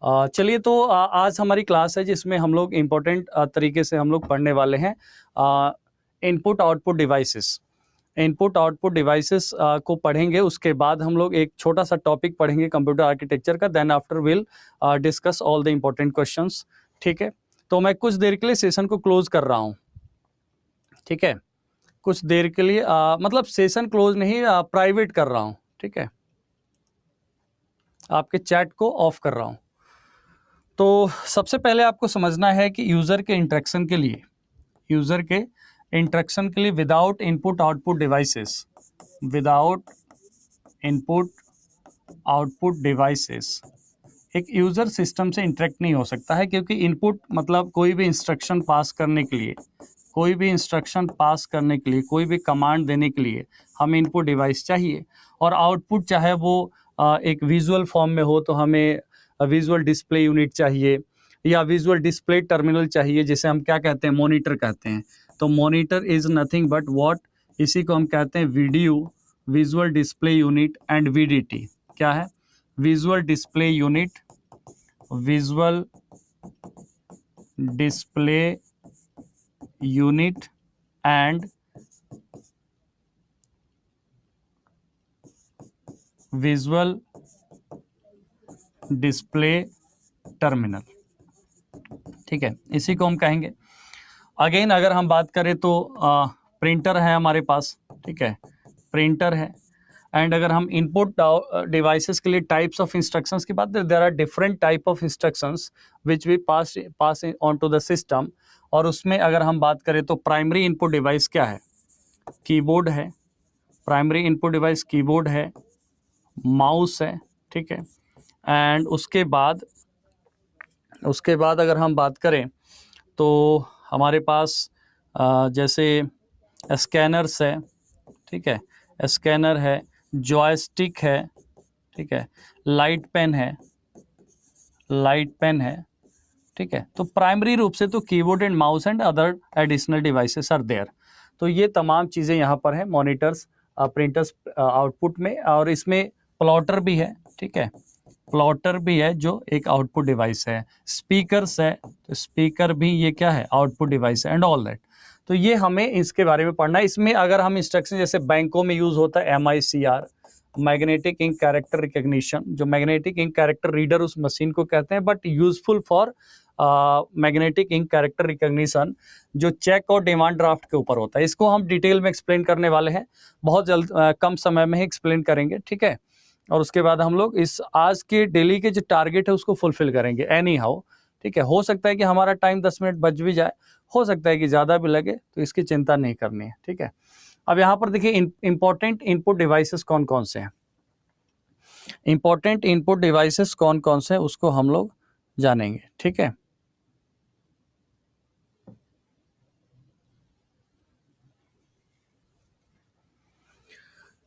चलिए तो आज हमारी क्लास है जिसमें हम लोग इम्पोर्टेंट तरीके से हम लोग पढ़ने वाले हैं input output devices. Input output devices को पढ़ेंगे, उसके बाद हम लोग एक छोटा सा टॉपिक पढ़ेंगे कंप्यूटर आर्किटेक्चर का। Then after will discuss all the important questions. ठीक है, तो मैं कुछ देर के लिए सेशन को क्लोज कर रहा हूँ। ठीक है, कुछ देर के लिए मतलब सेशन क्लोज नहीं, प्राइवेट कर रहा हूँ। ठीक है, आपके चैट को ऑफ कर रहा हूँ। तो सबसे पहले आपको समझना है कि यूज़र के इंटरेक्शन के लिए विदाउट इनपुट आउटपुट डिवाइसेस एक यूज़र सिस्टम से इंटरेक्ट नहीं हो सकता है, क्योंकि इनपुट मतलब कोई भी इंस्ट्रक्शन पास करने के लिए, कोई भी कमांड देने के लिए हमें इनपुट डिवाइस चाहिए, और आउटपुट चाहे वो एक विजुअल फॉर्म में हो तो हमें विजुअल डिस्प्ले यूनिट चाहिए या विजुअल डिस्प्ले टर्मिनल चाहिए, जिसे हम क्या कहते हैं, मॉनिटर कहते हैं। तो monitor is nothing but what, इसी को हम कहते हैं visual display unit and VDT. क्या है? Visual display unit and visual display terminal. ठीक है, इसी को हम कहेंगे। अगेन अगर हम बात करें तो प्रिंटर है हमारे पास। ठीक है, प्रिंटर है। एंड अगर हम इनपुट डिवाइसेस के लिए टाइप्स ऑफ इंस्ट्रक्शंस की बात करें, there are different type of instructions which we pass on to the system. और उसमें अगर हम बात करें तो प्राइमरी इनपुट डिवाइस क्या है? कीबोर्ड है। प्राइमरी इनपुट डिवाइस कीबोर्ड है, माउस है। ठीक है, एंड उसके बाद अगर हम बात करें तो हमारे पास जैसे स्कैनर्स है। ठीक है, स्कैनर है, जॉयस्टिक है। ठीक है, लाइट पेन है। ठीक है, तो प्राइमरी रूप से तो keyboard and mouse and other additional devices are there. तो ये तमाम चीज़ें यहाँ पर है मॉनिटर्स, प्रिंटर्स आउटपुट में। और इसमें प्लॉटर भी है। ठीक है, प्लॉटर भी है जो एक आउटपुट डिवाइस है। स्पीकर्स है, तो स्पीकर भी ये क्या है, आउटपुट डिवाइस है, एंड ऑल दैट। तो ये हमें इसके बारे में पढ़ना है। इसमें अगर हम इंस्ट्रक्शन, जैसे बैंकों में यूज होता है MICR, magnetic ink character recognition, जो मैग्नेटिक इंक कैरेक्टर रीडर उस मशीन को कहते हैं, but useful for magnetic ink character recognition, जो चेक और डिमांड ड्राफ्ट के ऊपर होता है। इसको हम डिटेल में एक्सप्लेन करने वाले हैं, बहुत जल्द, कम समय में ही एक्सप्लेन करेंगे। ठीक है, और उसके बाद हम लोग इस आज के डेली के जो टारगेट है उसको फुलफिल करेंगे एनी हाउ। ठीक है, हो सकता है कि हमारा टाइम 10 मिनट बच भी जाए, हो सकता है कि ज़्यादा भी लगे, तो इसकी चिंता नहीं करनी है। ठीक है, अब यहाँ पर देखिए इंपॉर्टेंट इनपुट डिवाइसेस कौन कौन से हैं। इंपॉर्टेंट इनपुट डिवाइसेस कौन कौन से हैं उसको हम लोग जानेंगे। ठीक है,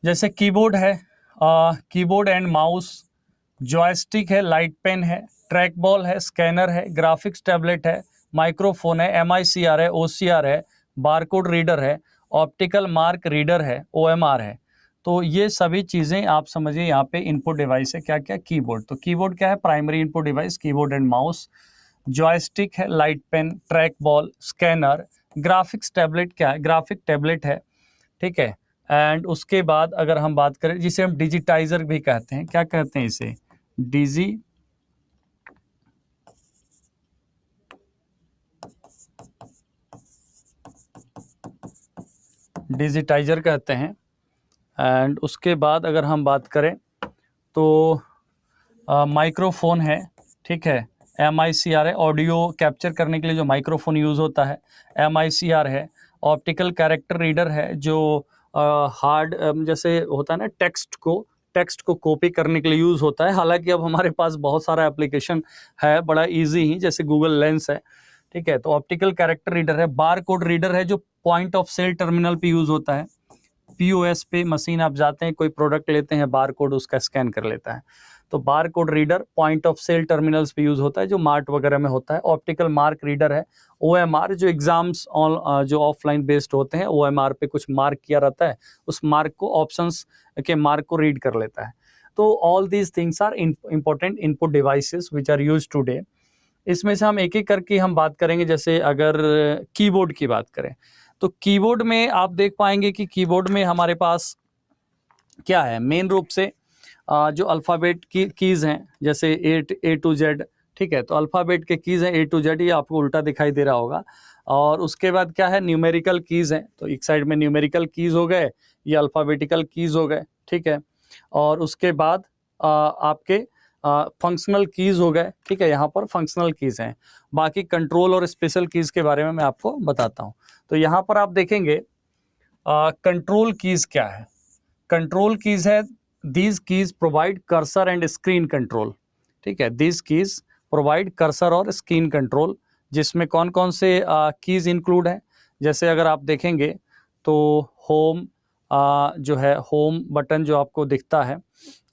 जैसे कीबोर्ड है, कीबोर्ड एंड माउस, जॉयस्टिक है, लाइट पेन है, ट्रैक बॉल है, स्कैनर है, ग्राफिक्स टैबलेट है, माइक्रोफोन है, MICR है, OCR है, बारकोड रीडर है, ऑप्टिकल मार्क रीडर है, OMR है। तो ये सभी चीज़ें आप समझिए यहाँ पे इनपुट डिवाइस है। क्या क्या? कीबोर्ड। तो कीबोर्ड क्या है? Primary input device, keyboard and mouse. Joystick है, light pen, track ball, scanner. Graphics tablet क्या है? ग्राफिक टैबलेट है। ठीक है, एंड उसके बाद अगर हम बात करें, जिसे हम डिजिटाइजर भी कहते हैं, क्या कहते हैं इसे? डिजिटाइजर कहते हैं। एंड उसके बाद अगर हम बात करें तो माइक्रोफोन है। ठीक है, MICR है, ऑडियो कैप्चर करने के लिए जो माइक्रोफोन यूज़ होता है, MICR है। ऑप्टिकल कैरेक्टर रीडर है, जो हार्ड जैसे होता है ना, टेक्स्ट को कॉपी करने के लिए यूज़ होता है। हालांकि अब हमारे पास बहुत सारा एप्लीकेशन है, बड़ा इजी ही, जैसे गूगल लेंस है। ठीक है, तो ऑप्टिकल कैरेक्टर रीडर है। बार कोड रीडर है, जो पॉइंट ऑफ सेल टर्मिनल पे यूज़ होता है। POS पे मशीन आप जाते हैं, कोई प्रोडक्ट लेते हैं, बार कोड उसका स्कैन कर लेता है, तो bar code reader point of sale terminals पे यूज़ होता है, जो मार्ट वगैरह में होता है। ऑप्टिकल मार्क रीडर है। OMR, जो एग्जाम्स जो ऑफलाइन बेस्ड होते हैं, OMR पे कुछ मार्क किया रहता है, उस मार्क को, ऑप्शंस के मार्क को रीड कर लेता है। तो all these things are important input devices which are use today. इसमें से हम एक एक करके हम बात करेंगे। जैसे अगर कीबोर्ड की बात करें तो कीबोर्ड में आप देख पाएंगे कि कीबोर्ड में हमारे पास क्या है, मेन रूप से जो अल्फ़ाबेट की कीज़ हैं, जैसे ए टू जेड, ठीक है। तो अल्फ़ाबेट के कीज़ हैं ए टू जेड, ये आपको उल्टा दिखाई दे रहा होगा। और उसके बाद क्या है, न्यूमेरिकल कीज़ हैं। तो एक साइड में न्यूमेरिकल कीज़ हो गए, ये अल्फ़ाबेटिकल कीज़ हो गए, ठीक है। और उसके बाद आपके फंक्शनल कीज़ हो गए, ठीक है। यहाँ पर फंक्शनल कीज़ हैं। बाकी कंट्रोल और स्पेशल कीज़ के बारे में मैं आपको बताता हूँ। तो यहाँ पर आप देखेंगे कंट्रोल कीज़ क्या है। कंट्रोल कीज़ है, these keys provide cursor and screen control, ठीक है। दीज कीज़ प्रोवाइड कर्सर और स्क्रीन कंट्रोल, जिसमें कौन कौन से कीज़ इंक्लूड हैं। जैसे अगर आप देखेंगे तो होम, जो है होम बटन जो आपको दिखता है,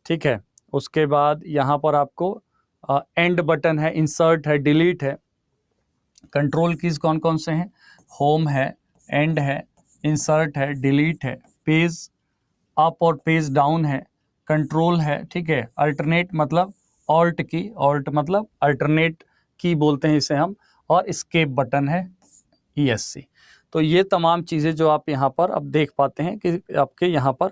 ठीक है। उसके बाद यहाँ पर आपको एंड बटन है, इंसर्ट है, डिलीट है। कंट्रोल कीज़ कौन कौन से हैं, होम है, एंड है, इंसर्ट है, डिलीट है, पेज अप और पेज डाउन है, कंट्रोल है, ठीक है। अल्टरनेट मतलब ऑल्ट की, ऑल्ट मतलब अल्टरनेट की बोलते हैं इसे हम, और एस्केप बटन है, ESC। तो ये तमाम चीज़ें जो आप यहाँ पर अब देख पाते हैं कि आपके यहाँ पर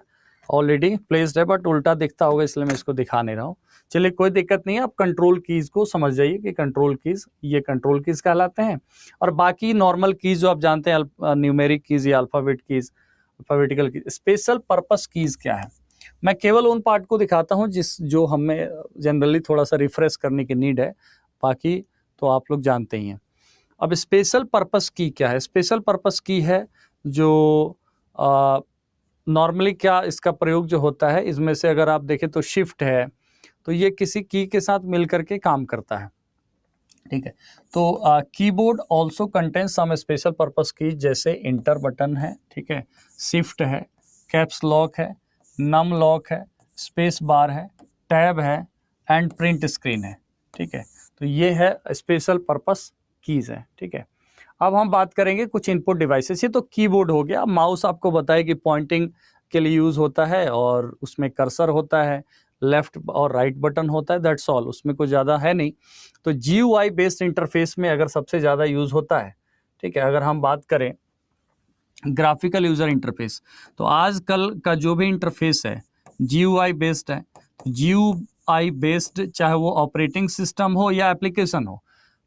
ऑलरेडी प्लेस्ड है, बट उल्टा दिखता होगा इसलिए मैं इसको दिखा नहीं रहा हूँ। चलिए कोई दिक्कत नहीं है, आप कंट्रोल कीज़ को समझ जाइए कि कंट्रोल कीज़, ये कंट्रोल कीज़ कहलाते हैं। और बाकी नॉर्मल कीज़ जो आप जानते हैं, न्यूमेरिक कीज़ या alphabet keys, alphabetical keys. Special purpose keys क्या है, मैं केवल उन पार्ट को दिखाता हूँ जो हमें जनरली थोड़ा सा रिफ्रेश करने की नीड है, बाकी तो आप लोग जानते ही हैं। अब स्पेशल पर्पस की क्या है, स्पेशल पर्पस की है जो नॉर्मली क्या इसका प्रयोग जो होता है, इसमें से अगर आप देखें तो शिफ्ट है, तो ये किसी की के साथ मिलकर के काम करता है, ठीक है। तो keyboard also contain some special purpose key, जैसे इंटर बटन है, ठीक है, शिफ्ट है, कैप्स लॉक है, नम लॉक है, स्पेस बार है, टैब है, एंड प्रिंट स्क्रीन है, ठीक है। तो ये है स्पेशल पर्पस कीज़ है, ठीक है। अब हम बात करेंगे कुछ इनपुट डिवाइसेस। ये तो कीबोर्ड हो गया। माउस आपको बताया कि पॉइंटिंग के लिए यूज़ होता है और उसमें कर्सर होता है, लेफ्ट और राइट बटन होता है, दैट्स ऑल, उसमें कुछ ज़्यादा है नहीं। तो GUI बेस्ड इंटरफेस में अगर सबसे ज़्यादा यूज़ होता है, ठीक है। अगर हम बात करें ग्राफिकल यूज़र इंटरफेस, तो आजकल का जो भी इंटरफेस है GUI बेस्ड है। GUI बेस्ड चाहे वो ऑपरेटिंग सिस्टम हो या एप्लीकेशन हो,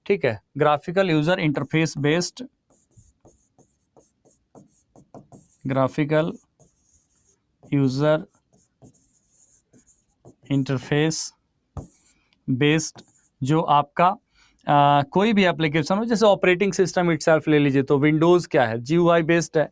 ठीक है। Graphical user interface based, graphical user interface based जो आपका कोई भी एप्लीकेशन हो, जैसे ऑपरेटिंग सिस्टम इटसेल्फ ले लीजिए, तो विंडोज़ क्या है, GUI बेस्ड है।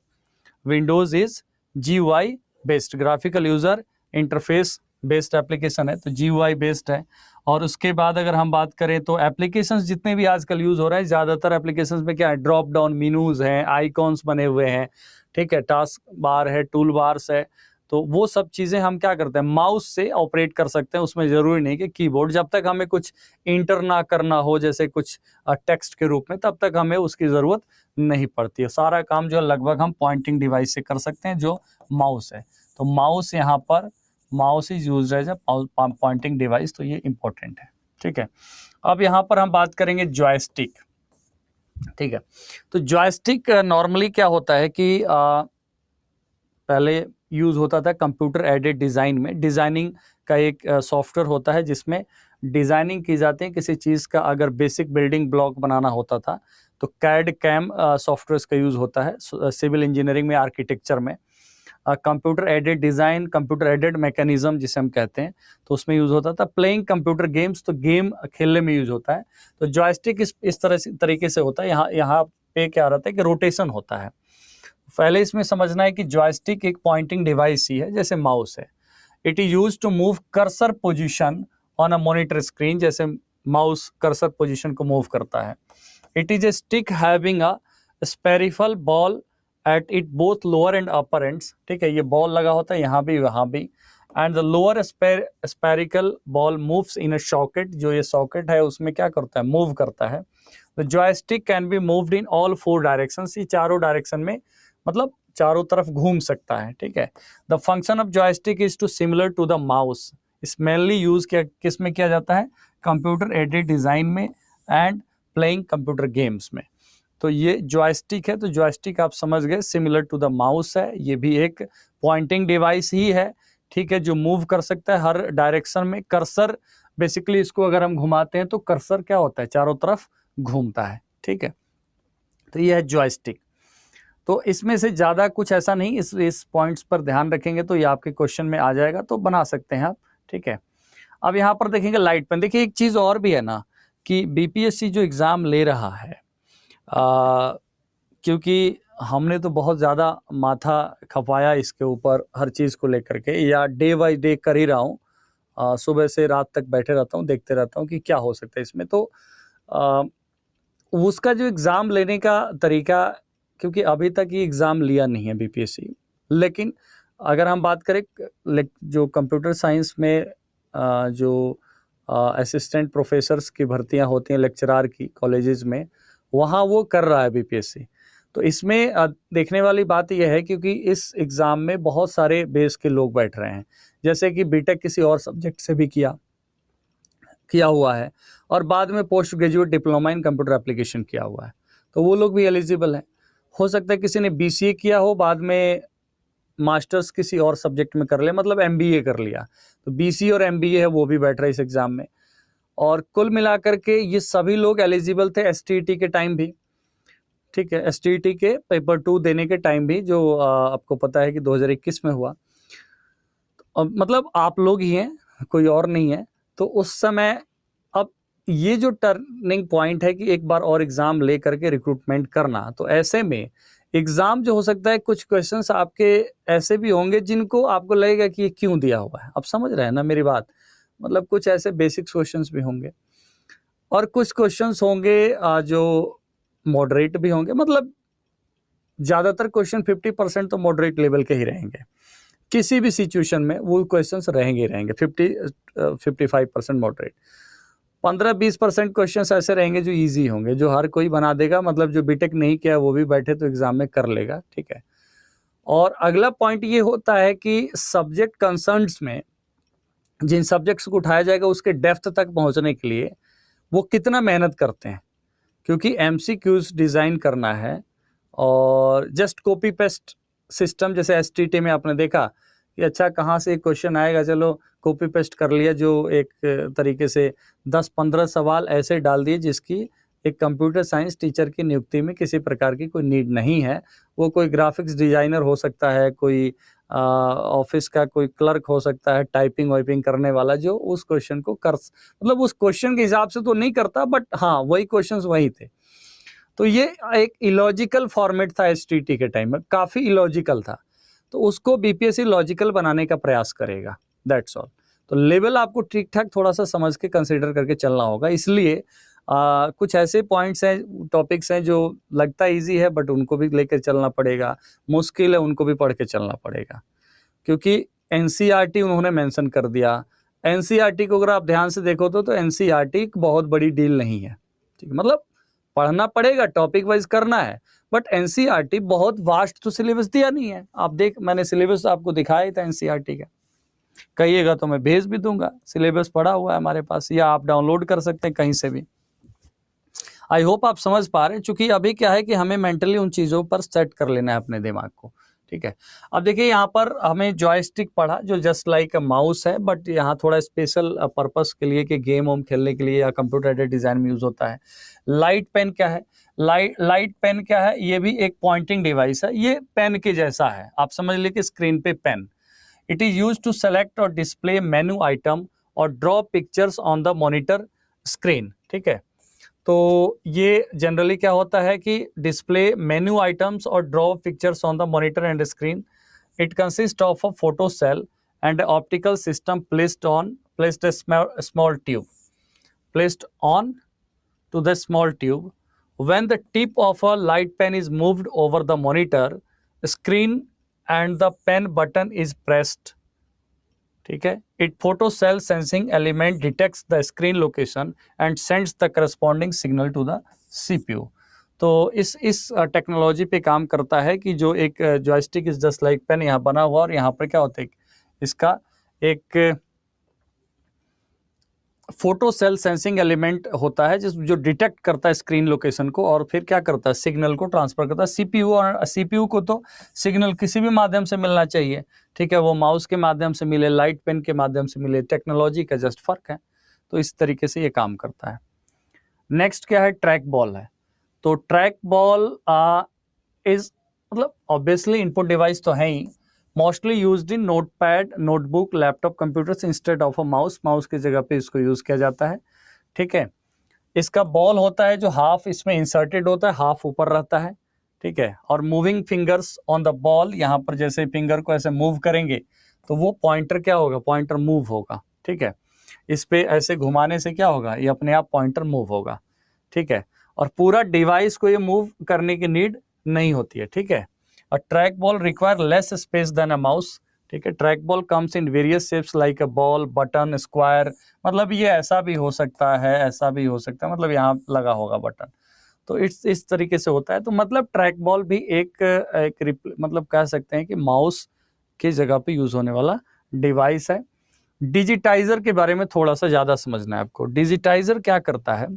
Windows is GUI based, graphical user interface based application है, तो GUI बेस्ड है। और उसके बाद अगर हम बात करें तो एप्लीकेशंस जितने भी आजकल यूज़ हो रहे हैं, ज़्यादातर एप्लीकेशंस में क्या है, ड्रॉप डाउन मेनूज़ हैं, आइकॉन्स बने हुए हैं, ठीक है, टास्क बार है, टूल बार्स है। तो वो सब चीज़ें हम क्या करते हैं, माउस से ऑपरेट कर सकते हैं, उसमें ज़रूरी नहीं कि कीबोर्ड। जब तक हमें कुछ इंटर ना करना हो, जैसे कुछ टेक्स्ट के रूप में, तब तक हमें उसकी ज़रूरत नहीं पड़ती है। सारा काम जो है लगभग हम पॉइंटिंग डिवाइस से कर सकते हैं, जो माउस है। तो माउस यहाँ पर, mouse is used as a pointing device, तो ये इंपॉर्टेंट है, ठीक है। अब यहाँ पर हम बात करेंगे जॉयस्टिक, ठीक है। तो जॉयस्टिक नॉर्मली क्या होता है कि पहले यूज़ होता था कंप्यूटर एडेड डिज़ाइन में। डिज़ाइनिंग का एक सॉफ्टवेयर होता है जिसमें डिज़ाइनिंग की जाती है किसी चीज़ का। अगर बेसिक बिल्डिंग ब्लॉक बनाना होता था तो कैड कैम सॉफ्टवेयर का यूज़ होता है सिविल इंजीनियरिंग में, आर्किटेक्चर में। Computer aided design, computer aided mechanism जिसे हम कहते हैं, तो उसमें यूज़ होता था। प्लेइंग कंप्यूटर गेम्स, तो गेम खेलने में यूज़ होता है। तो जॉयस्टिक इस तरीके से होता है। यहाँ पे क्या रहता है कि रोटेशन होता है। पहले इसमें समझना है कि जॉयस्टिक एक पॉइंटिंग डिवाइस ही है, जैसे माउस है। It is use to move cursor position on a monitor screen, जैसे माउस कर्सर पोजीशन को मूव करता है। It is a stick having a spherical ball at it both lower and upper ends, ठीक है। ये ball लगा होता है यहाँ भी वहाँ भी, and the lower spherical ball moves in a socket, जो ये सॉकेट है उसमें क्या करता है, मूव करता है। The joystick can be moved in all 4 directions, ये चारों डायरेक्शन में, मतलब चारों तरफ घूम सकता है, ठीक है। The function of joystick is to similar to the mouse mainly use किस में किया जाता है, कंप्यूटर एडेड डिजाइन में एंड प्लेइंग कंप्यूटर गेम्स में। तो ये जॉयस्टिक है, तो जॉयस्टिक आप समझ गए सिमिलर टू द माउस है, ये भी एक पॉइंटिंग डिवाइस ही है, ठीक है, जो मूव कर सकता है हर डायरेक्शन में। कर्सर बेसिकली इसको अगर हम घुमाते हैं तो कर्सर क्या होता है, चारों तरफ घूमता है, ठीक है। तो ये है जॉयस्टिक। तो इसमें से ज़्यादा कुछ ऐसा नहीं, इस पॉइंट्स पर ध्यान रखेंगे तो ये आपके क्वेश्चन में आ जाएगा, तो बना सकते हैं आप, ठीक है। अब यहाँ पर देखेंगे लाइट पेन। देखिए एक चीज़ और भी है ना कि बीपीएससी जो एग्ज़ाम ले रहा है, क्योंकि हमने तो बहुत ज़्यादा माथा खपाया इसके ऊपर हर चीज़ को लेकर के, या डे बाई डे कर ही रहा हूँ, सुबह से रात तक बैठे रहता हूँ, देखते रहता हूँ कि क्या हो सकता है इसमें। तो उसका जो एग्ज़ाम लेने का तरीका, क्योंकि अभी तक ये एग्ज़ाम लिया नहीं है बीपीएससी, लेकिन अगर हम बात करें जो कंप्यूटर साइंस में जो असिस्टेंट प्रोफेसर्स की भर्तियां होती हैं लेक्चरार की कॉलेजेस में, वहाँ वो कर रहा है बीपीएससी। तो इसमें देखने वाली बात यह है क्योंकि इस एग्ज़ाम में बहुत सारे बेस के लोग बैठ रहे हैं, जैसे कि बीटेक किसी और सब्जेक्ट से भी किया हुआ है, और बाद में post graduate diploma in computer application किया हुआ है, तो वो लोग भी एलिजिबल हैं। हो सकता है किसी ने बीसीए किया हो, बाद में मास्टर्स किसी और सब्जेक्ट में कर ले, मतलब एमबीए कर लिया, तो बीसीए और एमबीए है वो भी बैठ रहा है इस एग्ज़ाम में। और कुल मिलाकर के ये सभी लोग एलिजिबल थे एसटीईटी के टाइम भी, ठीक है, एसटीईटी के पेपर 2 देने के टाइम भी, जो आपको पता है कि 2021 में हुआ। मतलब आप लोग ही हैं, कोई और नहीं है। तो उस समय, अब ये जो टर्निंग पॉइंट है कि एक बार और एग्ज़ाम ले करके रिक्रूटमेंट करना, तो ऐसे में एग्ज़ाम जो हो सकता है, कुछ क्वेश्चंस आपके ऐसे भी होंगे जिनको आपको लगेगा कि ये क्यों दिया हुआ है। आप समझ रहे हैं ना मेरी बात, मतलब कुछ ऐसे बेसिक क्वेश्चंस भी होंगे और कुछ क्वेश्चंस होंगे जो मॉडरेट भी होंगे, मतलब ज़्यादातर क्वेश्चन 50% तो मॉडरेट लेवल के ही रहेंगे, किसी भी सिचुएशन में वो क्वेश्चंस रहेंगे 55% मॉडरेट। 15-20% क्वेश्चंस ऐसे रहेंगे जो इजी होंगे, जो हर कोई बना देगा, मतलब जो बीटेक नहीं किया वो भी बैठे तो एग्जाम में कर लेगा, ठीक है। और अगला पॉइंट ये होता है कि सब्जेक्ट कंसर्न्स में जिन सब्जेक्ट्स को उठाया जाएगा उसके डेप्थ तक पहुंचने के लिए वो कितना मेहनत करते हैं, क्योंकि एमसीक्यूज डिज़ाइन करना है और जस्ट कॉपी पेस्ट सिस्टम, जैसे एसटीटी में आपने देखा कि अच्छा कहाँ से एक क्वेश्चन आएगा, चलो कॉपी पेस्ट कर लिया, जो एक तरीके से 10-15 सवाल ऐसे डाल दिए जिसकी एक कंप्यूटर साइंस टीचर की नियुक्ति में किसी प्रकार की कोई नीड नहीं है। वो कोई ग्राफिक्स डिजाइनर हो सकता है, कोई ऑफिस का कोई क्लर्क हो सकता है, टाइपिंग वाइपिंग करने वाला, जो उस क्वेश्चन को मतलब उस क्वेश्चन के हिसाब से तो नहीं करता, बट हाँ वही क्वेश्चंस वही थे। तो ये एक इलॉजिकल फॉर्मेट था एसटीटी के टाइम में, काफ़ी इलॉजिकल था, तो उसको बीपीएससी लॉजिकल बनाने का प्रयास करेगा, दैट्स ऑल। तो लेवल आपको ठीक ठाक थोड़ा सा समझ के कंसिडर करके चलना होगा, इसलिए कुछ ऐसे पॉइंट्स हैं, टॉपिक्स हैं जो लगता इजी है बट उनको भी लेकर चलना पड़ेगा, मुश्किल है उनको भी पढ़ के चलना पड़ेगा, क्योंकि एनसीईआरटी उन्होंने मेंशन कर दिया। एनसीईआरटी को अगर आप ध्यान से देखो तो एनसीईआरटी बहुत बड़ी डील नहीं है, ठीक है, मतलब पढ़ना पड़ेगा, टॉपिक वाइज करना है, बट एनसीईआरटी बहुत वास्ट तो सिलेबस दिया नहीं है। आप मैंने सिलेबस आपको दिखाया था एनसीईआरटी का, कहिएगा तो मैं भेज भी दूंगा, सिलेबस पड़ा हुआ है हमारे पास, या आप डाउनलोड कर सकते हैं कहीं से भी। आई होप आप समझ पा रहे हैं, चूंकि अभी क्या है कि हमें मेंटली उन चीज़ों पर सेट कर लेना है अपने दिमाग को, ठीक है। अब देखिए यहाँ पर हमें जॉयस्टिक पढ़ा जो जस्ट लाइक अ माउस है, बट यहाँ थोड़ा स्पेशल पर्पस के लिए कि गेम वोम खेलने के लिए या कंप्यूटर एडेड डिजाइन में यूज होता है। लाइट पेन क्या है, लाइट पेन क्या है, ये भी एक पॉइंटिंग डिवाइस है, ये पेन के जैसा है, आप समझ लीजिए कि स्क्रीन पे pen. It is use to select और डिस्प्ले मेन्यू आइटम और draw pictures on the monitor screen, ठीक है। तो ये जनरली क्या होता है कि डिस्प्ले मेन्यू आइटम्स और draw pictures on the monitor and screen. It consist of a photo cell and optical system placed a small tube placed on to the small tube. When the tip of a light pen is moved over the monitor screen and the pen button is pressed, ठीक है, it photo cell sensing element detects the screen location and sends the corresponding signal to the CPU. तो इस technology पे काम करता है कि जो एक joystick is just like pen यहाँ बना हुआ, और यहाँ पर क्या होता है, इसका एक फोटो सेल सेंसिंग एलिमेंट होता है जो डिटेक्ट करता है स्क्रीन लोकेशन को और फिर क्या करता है, सिग्नल को ट्रांसफर करता है सीपीयू। और सीपीयू को तो सिग्नल किसी भी माध्यम से मिलना चाहिए, ठीक है, वो माउस के माध्यम से मिले, लाइट पेन के माध्यम से मिले, टेक्नोलॉजी का जस्ट फर्क है। तो इस तरीके से ये काम करता है। नेक्स्ट क्या है, ट्रैक बॉल है। तो ट्रैक बॉल इज मतलब ऑब्वियसली इनपुट डिवाइस तो है ही, mostly used in notepad, notebook, laptop, computers instead of a mouse. Mouse की जगह पे इसको यूज किया जाता है, ठीक है। इसका बॉल होता है जो हाफ इसमें इंसर्टेड होता है, हाफ ऊपर रहता है, ठीक है। और moving fingers on the ball, यहाँ पर जैसे फिंगर को ऐसे मूव करेंगे तो वो पॉइंटर क्या होगा, पॉइंटर मूव होगा, ठीक है। इस पे ऐसे घुमाने से क्या होगा, ये अपने आप पॉइंटर मूव होगा, ठीक है। और पूरा डिवाइस को ये मूव करने की नीड नहीं होती है, ठीक है। और track ball require less space than a mouse, ठीक है। Track ball comes in various shapes like a ball, button, square, मतलब ये ऐसा भी हो सकता है, ऐसा भी हो सकता है, मतलब यहाँ लगा होगा बटन। तो इस तरीके से होता है। तो मतलब ट्रैक बॉल भी मतलब कह सकते हैं कि माउस की जगह पे यूज होने वाला डिवाइस है। डिजिटाइजर के बारे में थोड़ा सा ज्यादा समझना है आपको। डिजिटाइजर क्या करता है,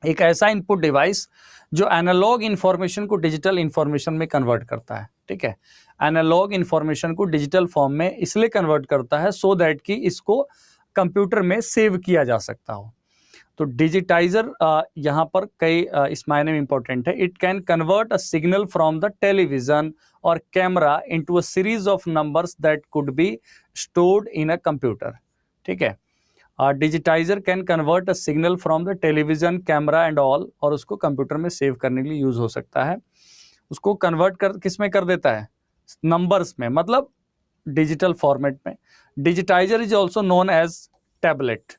एक ऐसा इनपुट डिवाइस जो एनालॉग इंफॉर्मेशन को डिजिटल इंफॉर्मेशन में कन्वर्ट करता है, ठीक है। एनालॉग इंफॉर्मेशन को डिजिटल फॉर्म में इसलिए कन्वर्ट करता है सो दैट कि इसको कंप्यूटर में सेव किया जा सकता हो। तो डिजिटाइजर यहाँ पर कई इस मायने में इंपॉर्टेंट है। It can convert a signal from the television और camera into a series of numbers that could be stored in a computer, ठीक है। Digitizer can convert a signal from the television, camera and all, और उसको computer में save करने के लिए use हो सकता है। उसको कन्वर्ट कर किस में कर देता है, नंबर्स में, मतलब डिजिटल फॉर्मेट में। Digitizer is also known as tablet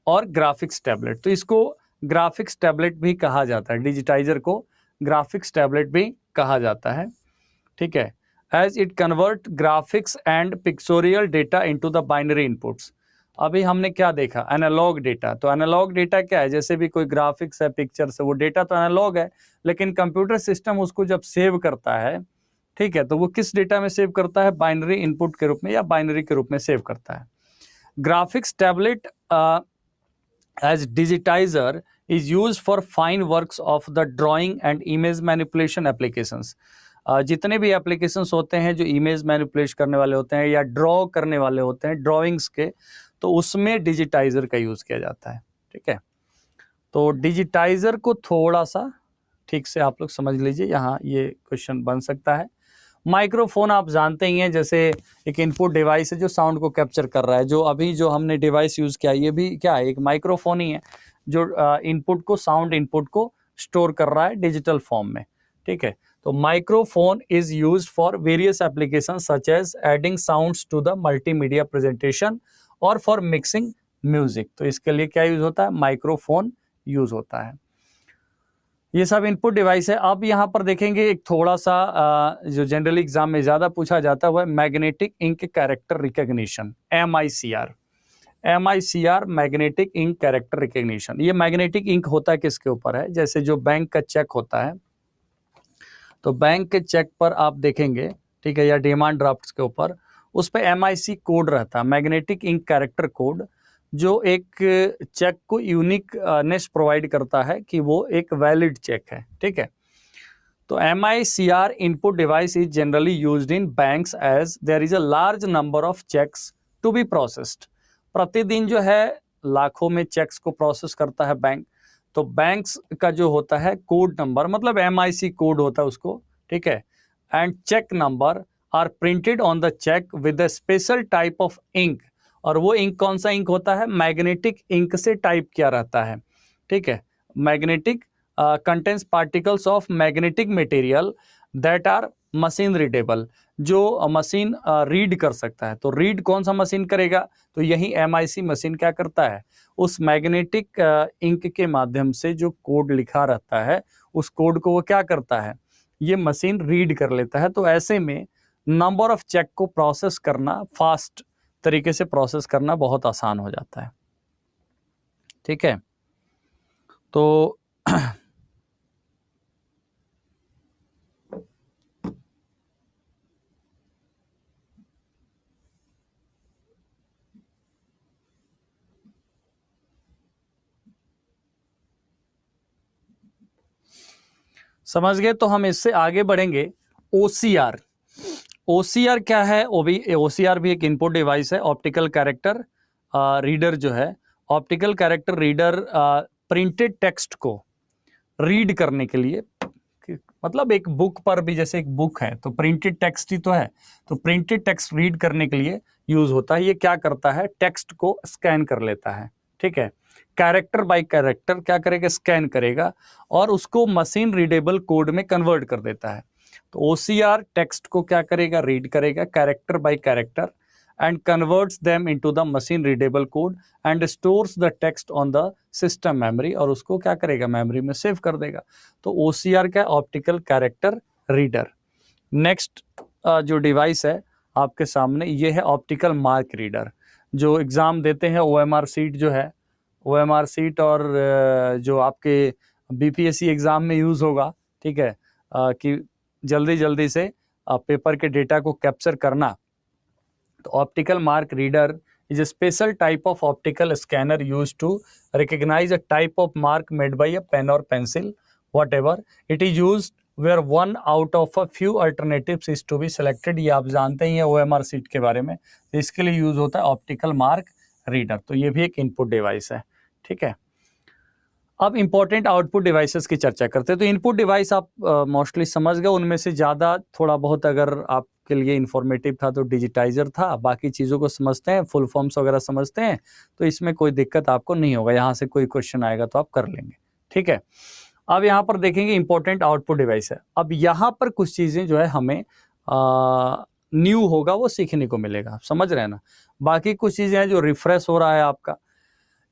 और ग्राफिक्स टैबलेट। तो इसको ग्राफिक्स टैबलेट भी कहा जाता है, डिजिटाइजर को ग्राफिक्स टैबलेट भी कहा जाता है, ठीक है। As it convert graphics and pictorial data into the binary inputs. अभी हमने क्या देखा, एनालॉग डेटा। तो एनालॉग डेटा क्या है, जैसे भी कोई ग्राफिक्स है, पिक्चर्स है, वो डेटा तो एनालॉग है, लेकिन कंप्यूटर सिस्टम उसको जब सेव करता है, ठीक है, तो वो किस डेटा में सेव करता है, बाइनरी इनपुट के रूप में या बाइनरी के रूप में सेव करता है। Graphics tablet as digitizer is used for fine works of the drawing and image manipulation applications। जितने भी एप्लीकेशंस होते हैं जो इमेज मैनिपुलेट करने वाले होते हैं या ड्रॉ करने वाले होते हैं ड्राइंग्स के, तो उसमें डिजिटाइजर का यूज किया जाता है, ठीक है। तो डिजिटाइजर को थोड़ा सा ठीक से आप लोग समझ लीजिए, यहाँ ये क्वेश्चन बन सकता है। माइक्रोफोन आप जानते ही हैं, जैसे एक इनपुट डिवाइस है जो साउंड को कैप्चर कर रहा है। जो अभी जो हमने डिवाइस यूज किया ये भी क्या है, एक माइक्रोफोन ही है जो इनपुट को, साउंड इनपुट को स्टोर कर रहा है डिजिटल फॉर्म में, ठीक है। तो microphone is used for various application such as adding sounds to the multimedia presentation और फॉर मिक्सिंग म्यूजिक। तो इसके लिए क्या यूज होता है, माइक्रोफोन यूज होता है। ये सब इनपुट डिवाइस है। अब यहाँ पर देखेंगे एक थोड़ा सा जो जनरली एग्जाम में ज्यादा पूछा जाता है वो है magnetic ink character recognition, MICR। MICR magnetic ink character recognition. ये मैग्नेटिक इंक होता है किसके ऊपर है, जैसे जो बैंक का चेक होता है, तो बैंक के चेक पर आप देखेंगे, ठीक है, या डिमांड ड्राफ्ट के ऊपर उस पर MIC कोड रहता है, मैग्नेटिक इंक कैरेक्टर कोड, जो एक चेक को यूनिकनेस प्रोवाइड करता है कि वो एक वैलिड चेक है, ठीक है। तो MICR input device is generally used in banks as there is a large number of cheques to be processed. प्रतिदिन जो है लाखों में चेक्स को प्रोसेस करता है बैंक। तो बैंक्स का जो होता है कोड नंबर, मतलब MIC कोड होता है उसको, ठीक है। And cheque number are printed on the cheque with a special type of ink. और वो इंक कौन सा इंक होता है, मैग्नेटिक इंक से टाइप किया रहता है, ठीक है। Magnetic contains particles of magnetic material that are machine readable, जो मशीन रीड कर सकता है। तो रीड कौन सा मशीन करेगा, तो यही MIC मशीन क्या करता है, उस मैग्नेटिक इंक के माध्यम से जो कोड लिखा रहता है उस कोड को वो क्या करता है, ये मशीन रीड कर लेता है। तो ऐसे में नंबर ऑफ चेक को प्रोसेस करना, फास्ट तरीके से प्रोसेस करना बहुत आसान हो जाता है, ठीक है। तो समझ गए? तो हम इससे आगे बढ़ेंगे। OCR, OCR क्या है? OCR भी एक इनपुट डिवाइस है, ऑप्टिकल कैरेक्टर रीडर जो है। Optical character reader printed text को रीड करने के लिए, मतलब एक बुक पर भी, जैसे एक बुक है तो प्रिंटेड टेक्स्ट ही तो है, तो प्रिंटेड टेक्स्ट रीड करने के लिए यूज होता है। ये क्या करता है? टेक्स्ट को स्कैन कर लेता है, ठीक है। कैरेक्टर बाय कैरेक्टर क्या करेगा? स्कैन करेगा और उसको मशीन रीडेबल कोड में कन्वर्ट कर देता है। तो OCR टेक्स्ट को क्या करेगा? रीड करेगा character bye character and converts them into the machine readable code and stores the text on the system memory, और उसको क्या करेगा? मेमोरी में सेव कर देगा। तो OCR क्या? Optical character reader. नेक्स्ट जो डिवाइस है आपके सामने, ये है ऑप्टिकल मार्क रीडर। जो एग्जाम देते हैं OMR सीट जो है, OMR सीट और जो आपके BPSC एग्जाम में यूज होगा, ठीक है, कि जल्दी जल्दी से पेपर के डेटा को कैप्चर करना। तो optical mark reader is a special type of optical scanner used to recognize a type of mark made by a pen or pencil, whatever. It is used where one out of a few alternatives is to be selected. ये आप जानते ही हैं OMR seat के बारे में। तो इसके लिए यूज होता है ऑप्टिकल मार्क रीडर। तो ये भी एक इनपुट डिवाइस है, ठीक है। अब इंपॉर्टेंट आउटपुट डिवाइसेस की चर्चा करते हैं। तो इनपुट डिवाइस आप मोस्टली समझ गए। उनमें से ज़्यादा थोड़ा बहुत अगर आपके लिए इंफॉर्मेटिव था तो डिजिटाइजर था। बाकी चीज़ों को समझते हैं, फुल फॉर्म्स वगैरह समझते हैं, तो इसमें कोई दिक्कत आपको नहीं होगा। यहाँ से कोई क्वेश्चन आएगा तो आप कर लेंगे, ठीक है। अब यहाँ पर देखेंगे इंपॉर्टेंट आउटपुट डिवाइस है। अब यहाँ पर कुछ चीज़ें जो है हमें न्यू होगा, वो सीखने को मिलेगा, आप समझ रहे हैं ना। बाकी कुछ चीज़ें हैं जो रिफ्रेश हो रहा है आपका।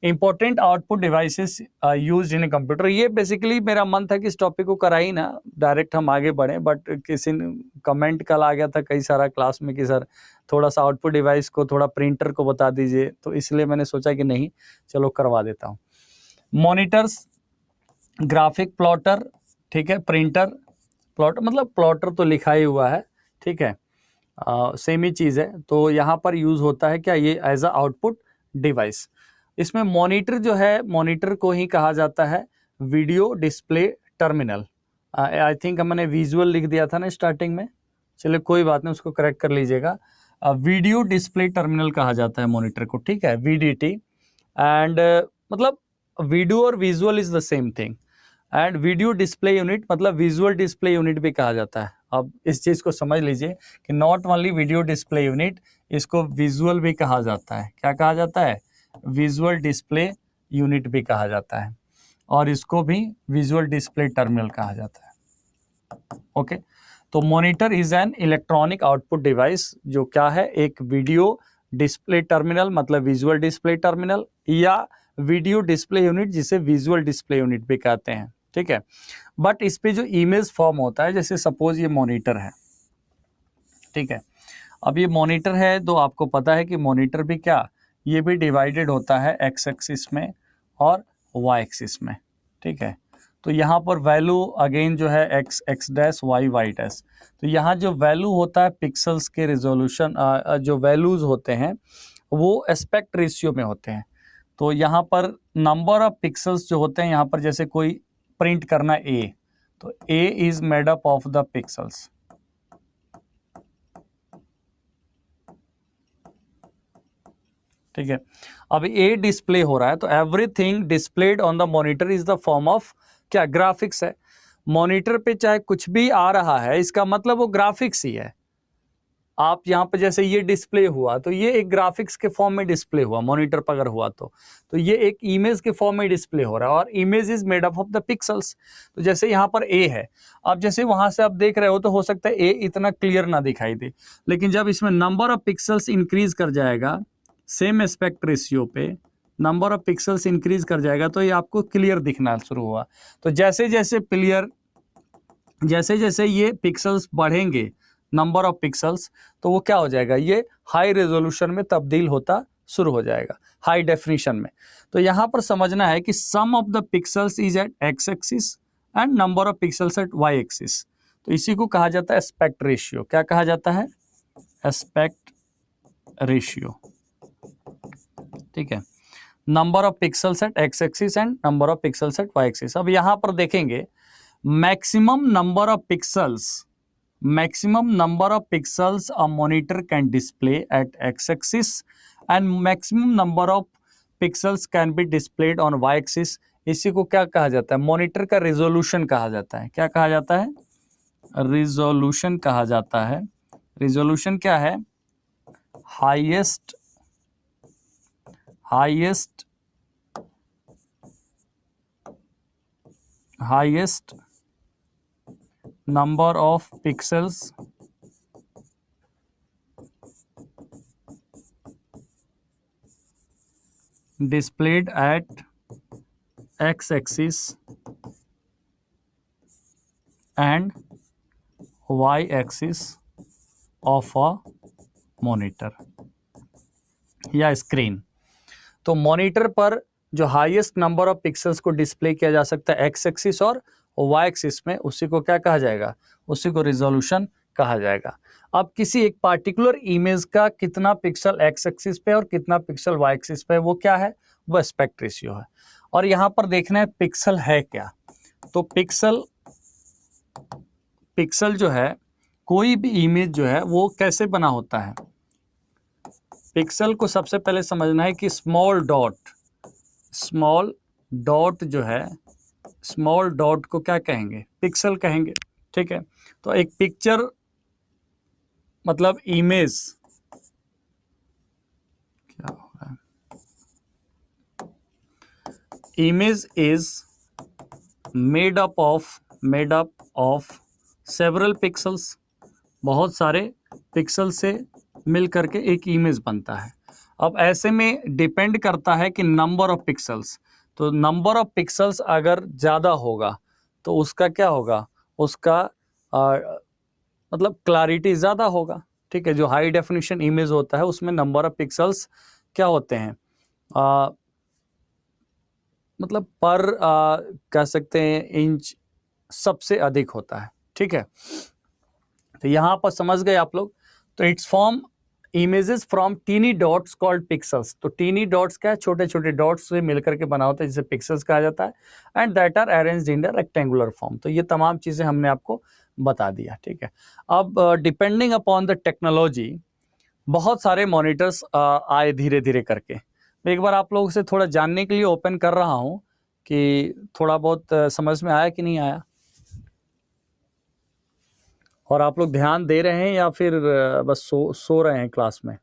Important output devices used in computer. ये बेसिकली मेरा मन था कि इस टॉपिक को कराई ना, डायरेक्ट हम आगे बढ़े, बट किसी ने कमेंट कल आ गया था कई सारा क्लास में कि सर थोड़ा सा आउटपुट डिवाइस को, थोड़ा प्रिंटर को बता दीजिए, तो इसलिए मैंने सोचा कि नहीं, चलो करवा देता हूँ। मॉनिटर्स, ग्राफिक प्लॉटर, ठीक है, प्रिंटर प्लॉटर, मतलब प्लॉटर तो लिखा ही हुआ है, ठीक है, सेम ही चीज़ है। तो यहाँ पर यूज़ होता है क्या? ये एज अ आउटपुट डिवाइस। इसमें मॉनिटर जो है, मॉनिटर को ही कहा जाता है video display terminal. I think मैंने विजुअल लिख दिया था ना स्टार्टिंग में, चलिए कोई बात नहीं, उसको करेक्ट कर लीजिएगा। वीडियो डिस्प्ले टर्मिनल कहा जाता है मॉनिटर को, ठीक है, VDT। एंड मतलब वीडियो और visual is the same thing. And video display unit मतलब विजुअल डिस्प्ले यूनिट भी कहा जाता है। अब इस चीज़ को समझ लीजिए कि not only video display unit, इसको विजुअल भी कहा जाता है। क्या कहा जाता है? विजुअल डिस्प्ले यूनिट भी कहा जाता है, और इसको भी विजुअल डिस्प्ले टर्मिनल कहा जाता है। ओके, तो monitor is an electronic output device, जो क्या है? एक वीडियो डिस्प्ले टर्मिनल मतलब विजुअल डिस्प्ले टर्मिनल, या वीडियो डिस्प्ले यूनिट जिसे विजुअल डिस्प्ले यूनिट भी कहते हैं, ठीक है। बट इस पे जो इमेज फॉर्म होता है, जैसे सपोज ये मॉनिटर है, ठीक है। अब ये मॉनिटर है तो आपको पता है कि मॉनिटर भी क्या, ये भी डिवाइडेड होता है एक्स एक्सिस में और वाई एक्सिस में, ठीक है। तो यहाँ पर वैल्यू अगेन जो है X X dash Y Y dash. तो यहाँ जो वैल्यू होता है पिक्सल्स के रिजोल्यूशन, जो वैल्यूज होते हैं वो एस्पेक्ट रेशियो में होते हैं। तो यहाँ पर नंबर ऑफ पिक्सल्स जो होते हैं, यहाँ पर जैसे कोई प्रिंट करना ए, तो A is made up of the pixels, ठीक है। अब ए डिस्प्ले हो रहा है तो everything displayed on the monitor is the form of क्या? ग्राफिक्स है। मॉनिटर पे चाहे कुछ भी आ रहा है, इसका मतलब वो ग्राफिक्स ही है। आप यहाँ पे जैसे ये डिस्प्ले हुआ तो ये एक ग्राफिक्स के फॉर्म में डिस्प्ले हुआ, मॉनिटर पर अगर हुआ तो ये एक इमेज के फॉर्म में डिस्प्ले हो रहा है, और image is made up of the pixels. तो जैसे यहाँ पर ए है, अब जैसे वहां से आप देख रहे हो तो हो सकता है ए इतना क्लियर ना दिखाई दे, लेकिन जब इसमें नंबर ऑफ पिक्सल्स इंक्रीज कर जाएगा, सेम एस्पेक्ट रेशियो पे नंबर ऑफ पिक्सल्स इंक्रीज कर जाएगा, तो ये आपको क्लियर दिखना शुरू हुआ। तो जैसे जैसे ये पिक्सल्स बढ़ेंगे, नंबर ऑफ पिक्सल्स, तो वो क्या हो जाएगा? ये हाई रेजोल्यूशन में तब्दील होता शुरू हो जाएगा, हाई डेफिनेशन में। तो यहाँ पर समझना है कि sum of the pixels is at X axis and number of pixels at Y axis. तो इसी को कहा जाता है एस्पेक्ट रेशियो। क्या कहा जाता है? एस्पेक्ट रेशियो, ठीक है। Number of pixels at X axis and number of pixels at Y axis. अब यहाँ पर देखेंगे maximum number of pixels a monitor can display at x-axis and maximum number of pixels can be displayed on y-axis. इसी को क्या कहा जाता है? मॉनिटर का रिजोल्यूशन कहा जाता है. क्या कहा जाता है? रिजोल्यूशन कहा जाता है. रिजोल्यूशन क्या है? Highest number of pixels displayed at x-axis and y-axis of a monitor या स्क्रीन. तो मॉनिटर पर जो हाईएस्ट नंबर ऑफ पिक्सल्स को डिस्प्ले किया जा सकता है एक्स एक्सिस और वाई एक्सिस में, उसी को क्या कहा जाएगा? उसी को रिजोल्यूशन कहा जाएगा. अब किसी एक पार्टिकुलर इमेज का कितना पिक्सल एक्स एक्सिस पे और कितना पिक्सल वाई एक्सिस पे, वो क्या है? वो एस्पेक्ट रेशियो है. और यहां पर देखना है पिक्सल है क्या. तो पिक्सल जो है, कोई भी इमेज जो है वो कैसे बना होता है? पिक्सल को सबसे पहले समझना है कि स्मॉल डॉट जो है, स्मॉल डॉट को क्या कहेंगे? पिक्सल कहेंगे. ठीक है. तो एक पिक्चर मतलब इमेज, क्या हो रहा है? Image is made up of several pixels. बहुत सारे पिक्सल से मिल करके एक इमेज बनता है. अब ऐसे में डिपेंड करता है कि नंबर ऑफ पिक्सल्स, तो नंबर ऑफ पिक्सल्स अगर ज़्यादा होगा तो उसका क्या होगा? उसका मतलब क्लैरिटी ज़्यादा होगा. ठीक है. जो हाई डेफिनेशन इमेज होता है उसमें नंबर ऑफ पिक्सल्स क्या होते हैं? मतलब पर कह सकते हैं इंच सबसे अधिक होता है. ठीक है. तो यहाँ पर समझ गए आप लोग. तो it's form images from tiny dots called pixels. तो टीनी डॉट्स क्या है? छोटे छोटे डॉट्स से मिलकर के बना होता है, जिसे पिक्सल्स कहा जाता है. And that are arranged in the rectangular form. तो ये तमाम चीज़ें हमने आपको बता दिया. ठीक है. अब डिपेंडिंग अपॉन द टेक्नोलॉजी बहुत सारे मॉनिटर्स आए धीरे धीरे करके. मैं एक बार आप लोगों से थोड़ा जानने के लिए ओपन कर रहा हूँ कि थोड़ा बहुत समझ में आया कि नहीं आया, और आप लोग ध्यान दे रहे हैं या फिर बस सो रहे हैं क्लास में?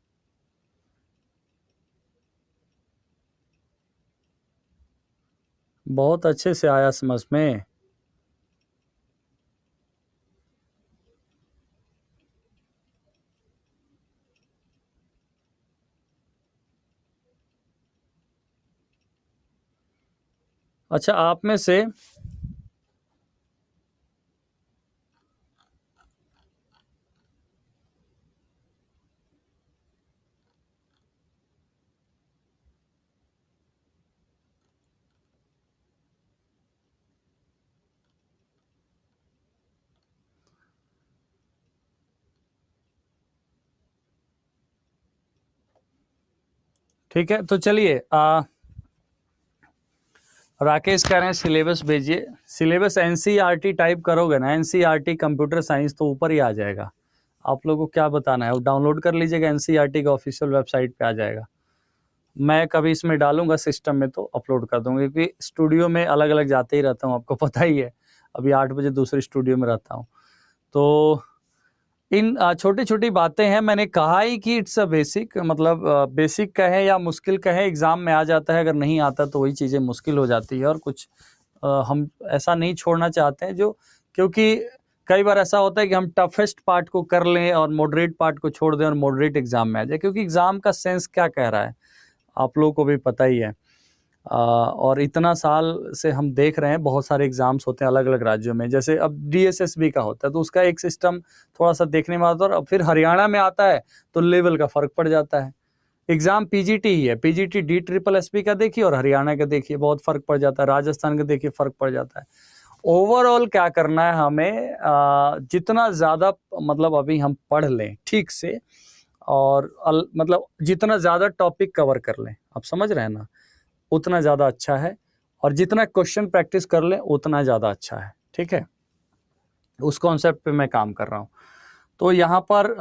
बहुत अच्छे से आया समझ में. अच्छा, आप में से ठीक है. तो चलिए, राकेश कह रहे हैं सिलेबस भेजिए. सिलेबस एनसीईआरटी टाइप करोगे ना, एनसीईआरटी कंप्यूटर साइंस, तो ऊपर ही आ जाएगा. आप लोगों को क्या बताना है, वो डाउनलोड कर लीजिएगा, एनसीईआरटी का ऑफिशियल वेबसाइट पे आ जाएगा. मैं कभी इसमें डालूंगा सिस्टम में तो अपलोड कर दूंगा, क्योंकि स्टूडियो में अलग अलग जाते ही रहता हूँ, आपको पता ही है. अभी 8 बजे दूसरे स्टूडियो में रहता हूँ. तो इन छोटी छोटी बातें हैं. मैंने कहा ही कि इट्स अ बेसिक, मतलब बेसिक कहें या मुश्किल कहें, एग्ज़ाम में आ जाता है. अगर नहीं आता तो वही चीज़ें मुश्किल हो जाती है. और कुछ हम ऐसा नहीं छोड़ना चाहते हैं जो, क्योंकि कई बार ऐसा होता है कि हम टफेस्ट पार्ट को कर लें और मॉडरेट पार्ट को छोड़ दें और मॉडरेट एग्ज़ाम में आ जाए. क्योंकि एग्ज़ाम का सेंस क्या कह रहा है आप लोगों को भी पता ही है. और इतना साल से हम देख रहे हैं, बहुत सारे एग्जाम्स होते हैं अलग अलग राज्यों में. जैसे अब डीएसएसबी का होता है तो उसका एक सिस्टम थोड़ा सा देखने में आता है, और फिर हरियाणा में आता है तो लेवल का फर्क पड़ जाता है. एग्जाम पीजीटी ही है, पीजीटी DSSB का देखिए और हरियाणा का देखिए, बहुत फर्क पड़ जाता है. राजस्थान का देखिए, फर्क पड़ जाता है. ओवरऑल क्या करना है हमें, जितना ज़्यादा मतलब अभी हम पढ़ लें ठीक से, और मतलब जितना ज़्यादा टॉपिक कवर कर लें, आप समझ रहे हैं ना, उतना ज़्यादा अच्छा है. और जितना क्वेश्चन प्रैक्टिस कर लें उतना ज़्यादा अच्छा है. ठीक है, उस कॉन्सेप्ट पे मैं काम कर रहा हूँ। तो यहाँ पर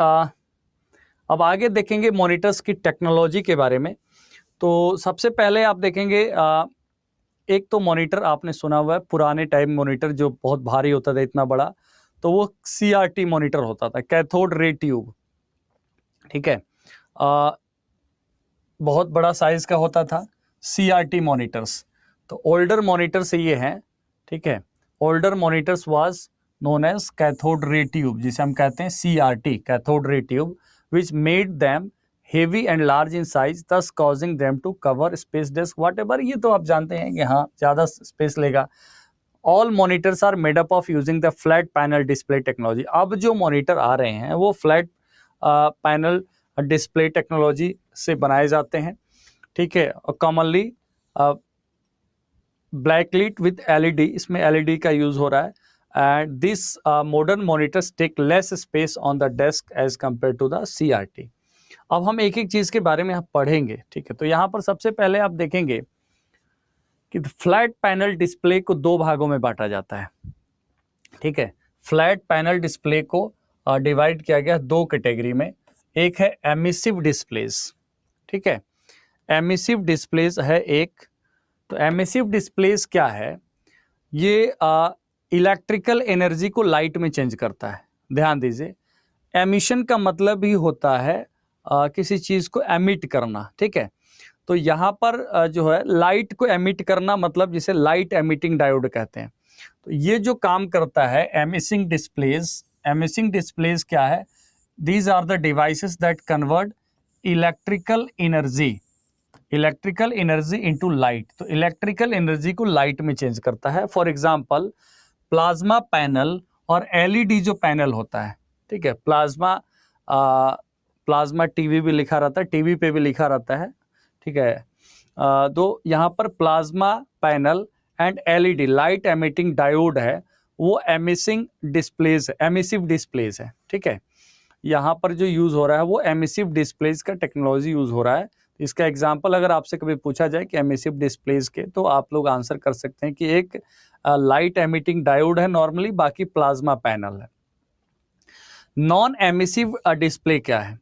अब आगे देखेंगे मॉनिटर्स की टेक्नोलॉजी के बारे में। तो सबसे पहले आप देखेंगे एक तो मॉनिटर आपने सुना हुआ है, पुराने टाइम मॉनिटर जो बहुत भारी होता था, इतना बड़ा, तो वो CRT मॉनिटर होता था, कैथोड रे ट्यूब। ठीक है, बहुत बड़ा साइज का होता था CRT मॉनिटर्स। तो ओल्डर मॉनिटर्स ये हैं, ठीक है, older monitors was known as cathode ray tube, जिसे हम कहते हैं CRT, cathode ray tube, which made them heavy and large in size, thus causing them to cover space desk whatever। ये तो आप जानते हैं कि हाँ ज़्यादा स्पेस लेगा। All monitors are made up of using the flat panel display technology. अब जो मॉनिटर आ रहे हैं वो फ्लैट पैनल डिस्प्ले टेक्नोलॉजी से बनाए जाते हैं। ठीक है, और कॉमनली ब्लैकलिट विद LED, इसमें LED का यूज हो रहा है। And this modern monitors take less space on the desk as compare to the CRT। अब हम एक एक चीज के बारे में पढ़ेंगे। ठीक है, तो यहाँ पर सबसे पहले आप देखेंगे कि फ्लैट पैनल डिस्प्ले को दो भागों में बांटा जाता है। ठीक है, फ्लैट पैनल डिस्प्ले को डिवाइड किया गया दो कैटेगरी में। एक है एमिसिव डिस्प्लेस। ठीक है, एमिसिव डिस्प्लेस है एक। तो एमिसिव डिस्प्लेस क्या है? ये इलेक्ट्रिकल एनर्जी को लाइट में चेंज करता है। ध्यान दीजिए, एमिशन का मतलब ही होता है किसी चीज को एमिट करना। ठीक है, तो यहाँ पर जो है लाइट को एमिट करना, मतलब जिसे लाइट एमिटिंग डायोड कहते हैं। तो ये जो काम करता है एमिसिंग डिस्प्लेस, एमिसिंग डिस्प्लेस क्या है? These are the devices that convert electrical energy into light. तो इलेक्ट्रिकल एनर्जी को लाइट में चेंज करता है। फॉर एग्जांपल प्लाज्मा पैनल और LED जो पैनल होता है, ठीक है, प्लाज्मा टीवी भी लिखा रहता है, टीवी पे भी लिखा रहता है। ठीक है, तो यहाँ पर plasma panel and LED light emitting diode है, वो एमिसिव डिस्प्लेस है। ठीक है, यहाँ पर जो यूज हो रहा है वो एमिसिव डिस्प्लेस का टेक्नोलॉजी यूज हो रहा है। इसका एग्जांपल अगर आपसे कभी पूछा जाए कि एमिसिव डिस्प्लेस के, तो आप लोग आंसर कर सकते हैं कि एक लाइट एमिटिंग डायोड है नॉर्मली, बाकी प्लाज्मा पैनल है। नॉन एमिसिव डिस्प्ले क्या है?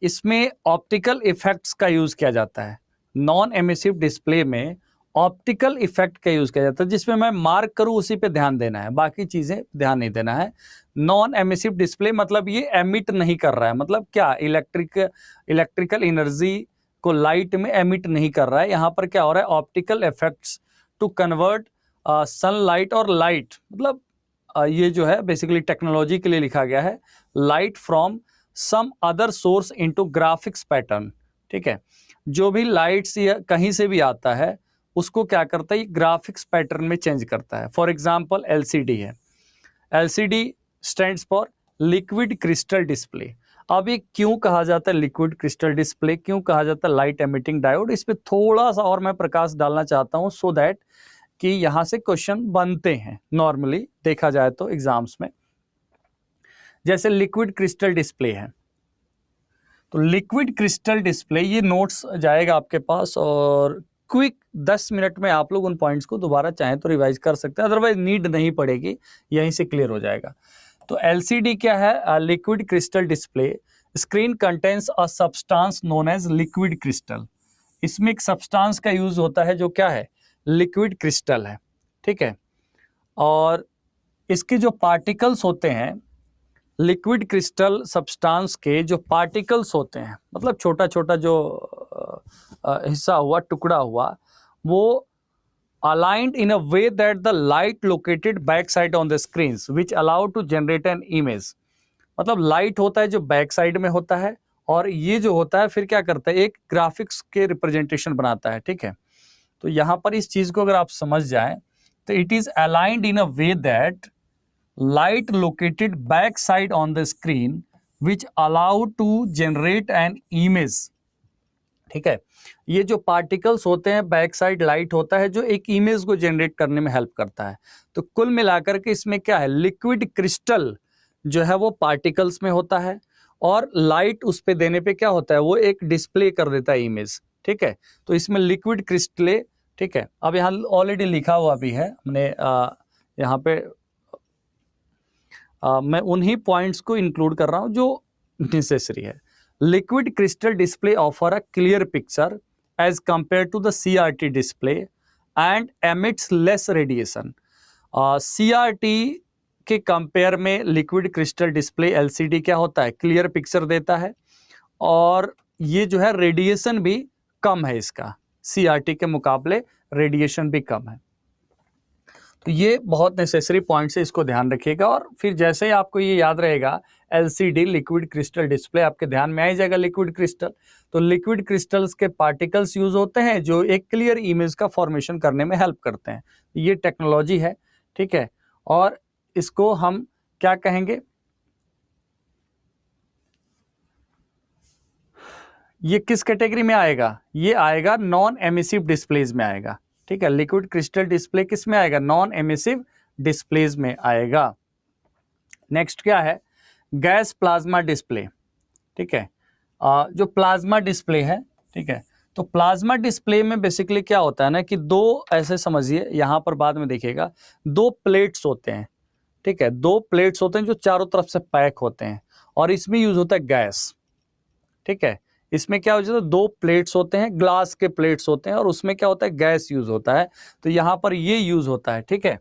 इसमें ऑप्टिकल इफेक्ट्स का यूज किया जाता है। नॉन एमिसिव डिस्प्ले में ऑप्टिकल इफेक्ट का यूज किया जाता है, जिसमें मैं मार्क करूं उसी पे ध्यान देना है, बाकी चीजें ध्यान नहीं देना है। नॉन एमिसिव डिस्प्ले मतलब ये एमिट नहीं कर रहा है, मतलब क्या, इलेक्ट्रिकल एनर्जी को लाइट में एमिट नहीं कर रहा है। यहाँ पर क्या हो रहा है? Optical effects to convert sunlight और लाइट, मतलब ये जो है बेसिकली टेक्नोलॉजी के लिए लिखा गया है, light from some other source into graphics pattern. ठीक है, जो भी लाइट्स या कहीं से भी आता है उसको क्या करता है, ये ग्राफिक्स पैटर्न में चेंज करता है। फॉर एग्जांपल LCD है, LCD stands for liquid crystal display. अब ये क्यों कहा जाता है लिक्विड क्रिस्टल डिस्प्ले, क्यों कहा जाता है लाइट एमिटिंग डायोड? इस पे थोड़ा सा और मैं प्रकाश डालना चाहता हूं, सो दैट कि यहां से क्वेश्चन बनते हैं नॉर्मली देखा जाए तो एग्जाम्स में। जैसे लिक्विड क्रिस्टल डिस्प्ले है, तो लिक्विड क्रिस्टल डिस्प्ले, ये नोट्स जाएगा आपके पास, और क्विक 10 मिनट में आप लोग उन पॉइंट्स को दोबारा चाहें तो रिवाइज कर सकते हैं, अदरवाइज नीड नहीं पड़ेगी, यहीं से क्लियर हो जाएगा। तो LCD क्या है? Liquid crystal display screen contains a substance known as liquid crystal. इसमें एक सब्सटेंस का यूज होता है जो क्या है? लिक्विड क्रिस्टल है। ठीक है, और इसके जो पार्टिकल्स होते हैं, लिक्विड क्रिस्टल सब्सटेंस के जो पार्टिकल्स होते हैं, मतलब छोटा छोटा जो हिस्सा हुआ, टुकड़ा हुआ, वो aligned in a way that the light located backside on the screens which allow to generate an image। मतलब लाइट होता है जो बैक साइड में होता है, और ये जो होता है फिर क्या करता है, एक ग्राफिक्स के रिप्रेजेंटेशन बनाता है। ठीक है, तो यहाँ पर इस चीज को अगर आप समझ जाएं तो it is aligned in a way that light located backside on the screen which allow to generate an image। ठीक है, ये जो पार्टिकल्स होते हैं, बैक साइड लाइट होता है जो एक इमेज को जनरेट करने में हेल्प करता है। तो कुल मिलाकर के इसमें क्या है, लिक्विड क्रिस्टल जो है वो पार्टिकल्स में होता है, और लाइट उस पे देने पे क्या होता है, वो एक डिस्प्ले कर देता है इमेज। ठीक है, तो इसमें लिक्विड क्रिस्टल, ठीक है, अब यहाँ ऑलरेडी लिखा हुआ भी है, हमने यहाँ पे मैं उन्हीं पॉइंट्स को इंक्लूड कर रहा हूं जो नेसेसरी है। Liquid crystal display offer a clear picture as compare to the CRT display and emits less radiation. CRT के कंपेयर में लिक्विड क्रिस्टल डिस्प्ले LCD क्या होता है, क्लियर पिक्चर देता है और ये जो है रेडिएशन भी कम है, इसका CRT के मुकाबले रेडिएशन भी कम है। तो ये बहुत नेसेसरी पॉइंट्स है, इसको ध्यान रखिएगा। और फिर जैसे ही आपको ये याद रहेगा LCD लिक्विड क्रिस्टल डिस्प्ले, आपके ध्यान में आ ही जाएगा लिक्विड क्रिस्टल। तो लिक्विड क्रिस्टल्स के पार्टिकल्स यूज होते हैं जो एक क्लियर इमेज का फॉर्मेशन करने में हेल्प करते हैं। ये टेक्नोलॉजी है, ठीक है। और इसको हम क्या कहेंगे, ये किस कैटेगरी में आएगा, ये आएगा नॉन एमिसिव डिस्प्लेज में आएगा, ठीक है। लिक्विड क्रिस्टल डिस्प्ले किस में आएगा, नॉन एमिसिव डिस्प्लेज में आएगा। नेक्स्ट क्या है, गैस प्लाज्मा डिस्प्ले, ठीक है। जो प्लाज्मा डिस्प्ले है, ठीक है, तो प्लाज्मा डिस्प्ले में बेसिकली क्या होता है ना कि दो, ऐसे समझिए, यहां पर बाद में देखिएगा, दो प्लेट्स होते हैं, ठीक है, दो प्लेट्स होते हैं जो चारों तरफ से पैक होते हैं और इसमें यूज होता है गैस, ठीक है। इसमें क्या हो जाता है, दो प्लेट्स होते हैं, ग्लास के प्लेट्स होते हैं और उसमें क्या होता है, गैस यूज होता है। तो यहां पर ये यूज होता है, ठीक है।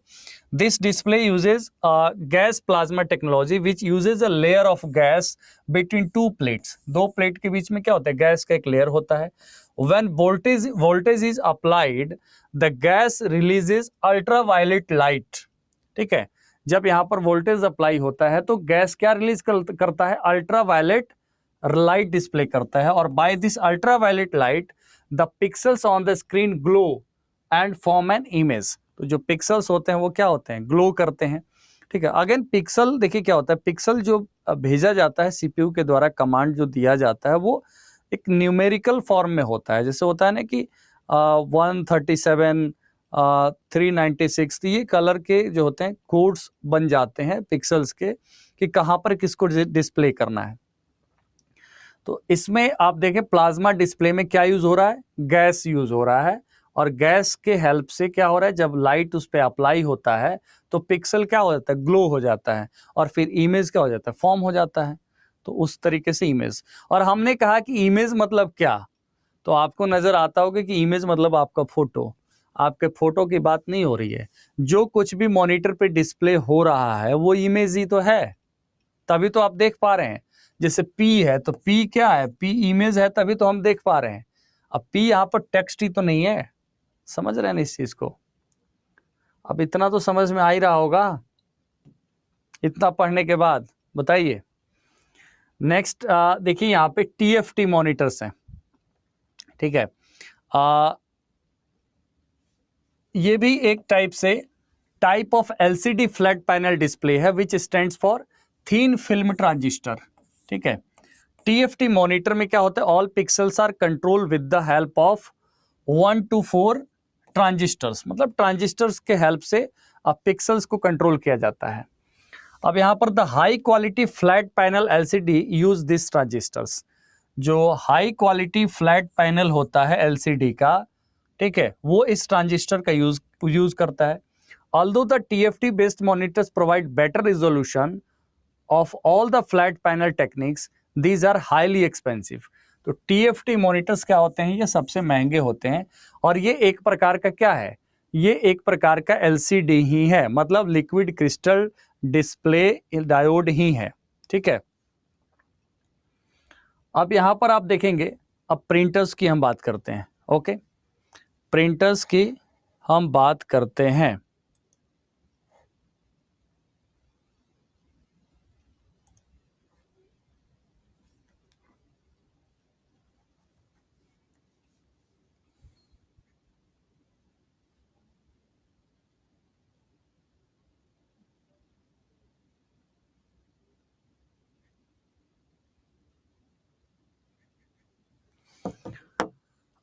This display uses gas plasma technology which uses a layer of gas between two plates. दो प्लेट के बीच में क्या होता है, गैस का एक लेयर होता है। When voltage is applied the gas releases ultraviolet light, ठीक है। जब यहां पर वोल्टेज अप्लाई होता है तो गैस क्या रिलीज करता है, अल्ट्रावायलेट लाइट डिस्प्ले करता है। और by this ultraviolet light the pixels on the screen glow and form an image. तो जो पिक्सल्स होते हैं वो क्या होते हैं, ग्लो करते हैं, ठीक है। अगेन पिक्सल देखिए क्या होता है, पिक्सल जो भेजा जाता है CPU के द्वारा, कमांड जो दिया जाता है वो एक न्यूमेरिकल फॉर्म में होता है। जैसे होता है ना कि 137 396, तो ये कलर के जो होते हैं कोड्स बन जाते हैं पिक्सल्स के कि कहां पर किसको डिस्प्ले करना है। तो इसमें आप देखें प्लाज्मा डिस्प्ले में क्या यूज हो रहा है, गैस यूज हो रहा है। और गैस के हेल्प से क्या हो रहा है, जब लाइट उस पर अप्लाई होता है तो पिक्सल क्या हो जाता है, ग्लो हो जाता है और फिर इमेज क्या हो जाता है, फॉर्म हो जाता है। तो उस तरीके से इमेज। और हमने कहा कि इमेज मतलब क्या, तो आपको नजर आता होगा कि इमेज मतलब आपका फोटो। आपके फोटो की बात नहीं हो रही है, जो कुछ भी मॉनिटर पे डिस्प्ले हो रहा है वो इमेज ही तो है, तभी तो आप देख पा रहे हैं। जैसे P है तो P क्या है, P इमेज है, तभी तो हम देख पा रहे हैं। अब P यहाँ पर टेक्स्ट ही तो नहीं है, समझ रहे हैं ना इस चीज को। अब इतना तो समझ में आ ही रहा होगा इतना पढ़ने के बाद, बताइए। नेक्स्ट देखिए यहाँ पे TFT मॉनिटर्स हैं, ठीक है। ये भी एक type of LCD flat panel display है which stands for thin film transistor, ठीक है। TFT मॉनिटर में क्या होता है, all pixels are control with the help of 1 to 4 transistors, मतलब ट्रांजिस्टर्स के हेल्प से पिक्सल्स को कंट्रोल किया जाता है। अब यहां पर the high quality flat panel LCD use this transistors. जो हाई क्वालिटी फ्लैट पैनल होता है LCD का, ठीक है, वो इस ट्रांजिस्टर का यूज करता है। Although the TFT based monitors provide better resolution of all the flat panel techniques, these are highly expensive. तो TFT मॉनिटर्स क्या होते हैं, ये सबसे महंगे होते हैं और ये एक प्रकार का क्या है, ये एक प्रकार का LCD ही है, मतलब लिक्विड क्रिस्टल डिस्प्ले डायोड ही है, ठीक है। अब यहां पर आप देखेंगे, अब प्रिंटर्स की हम बात करते हैं, ओके। प्रिंटर्स की हम बात करते हैं।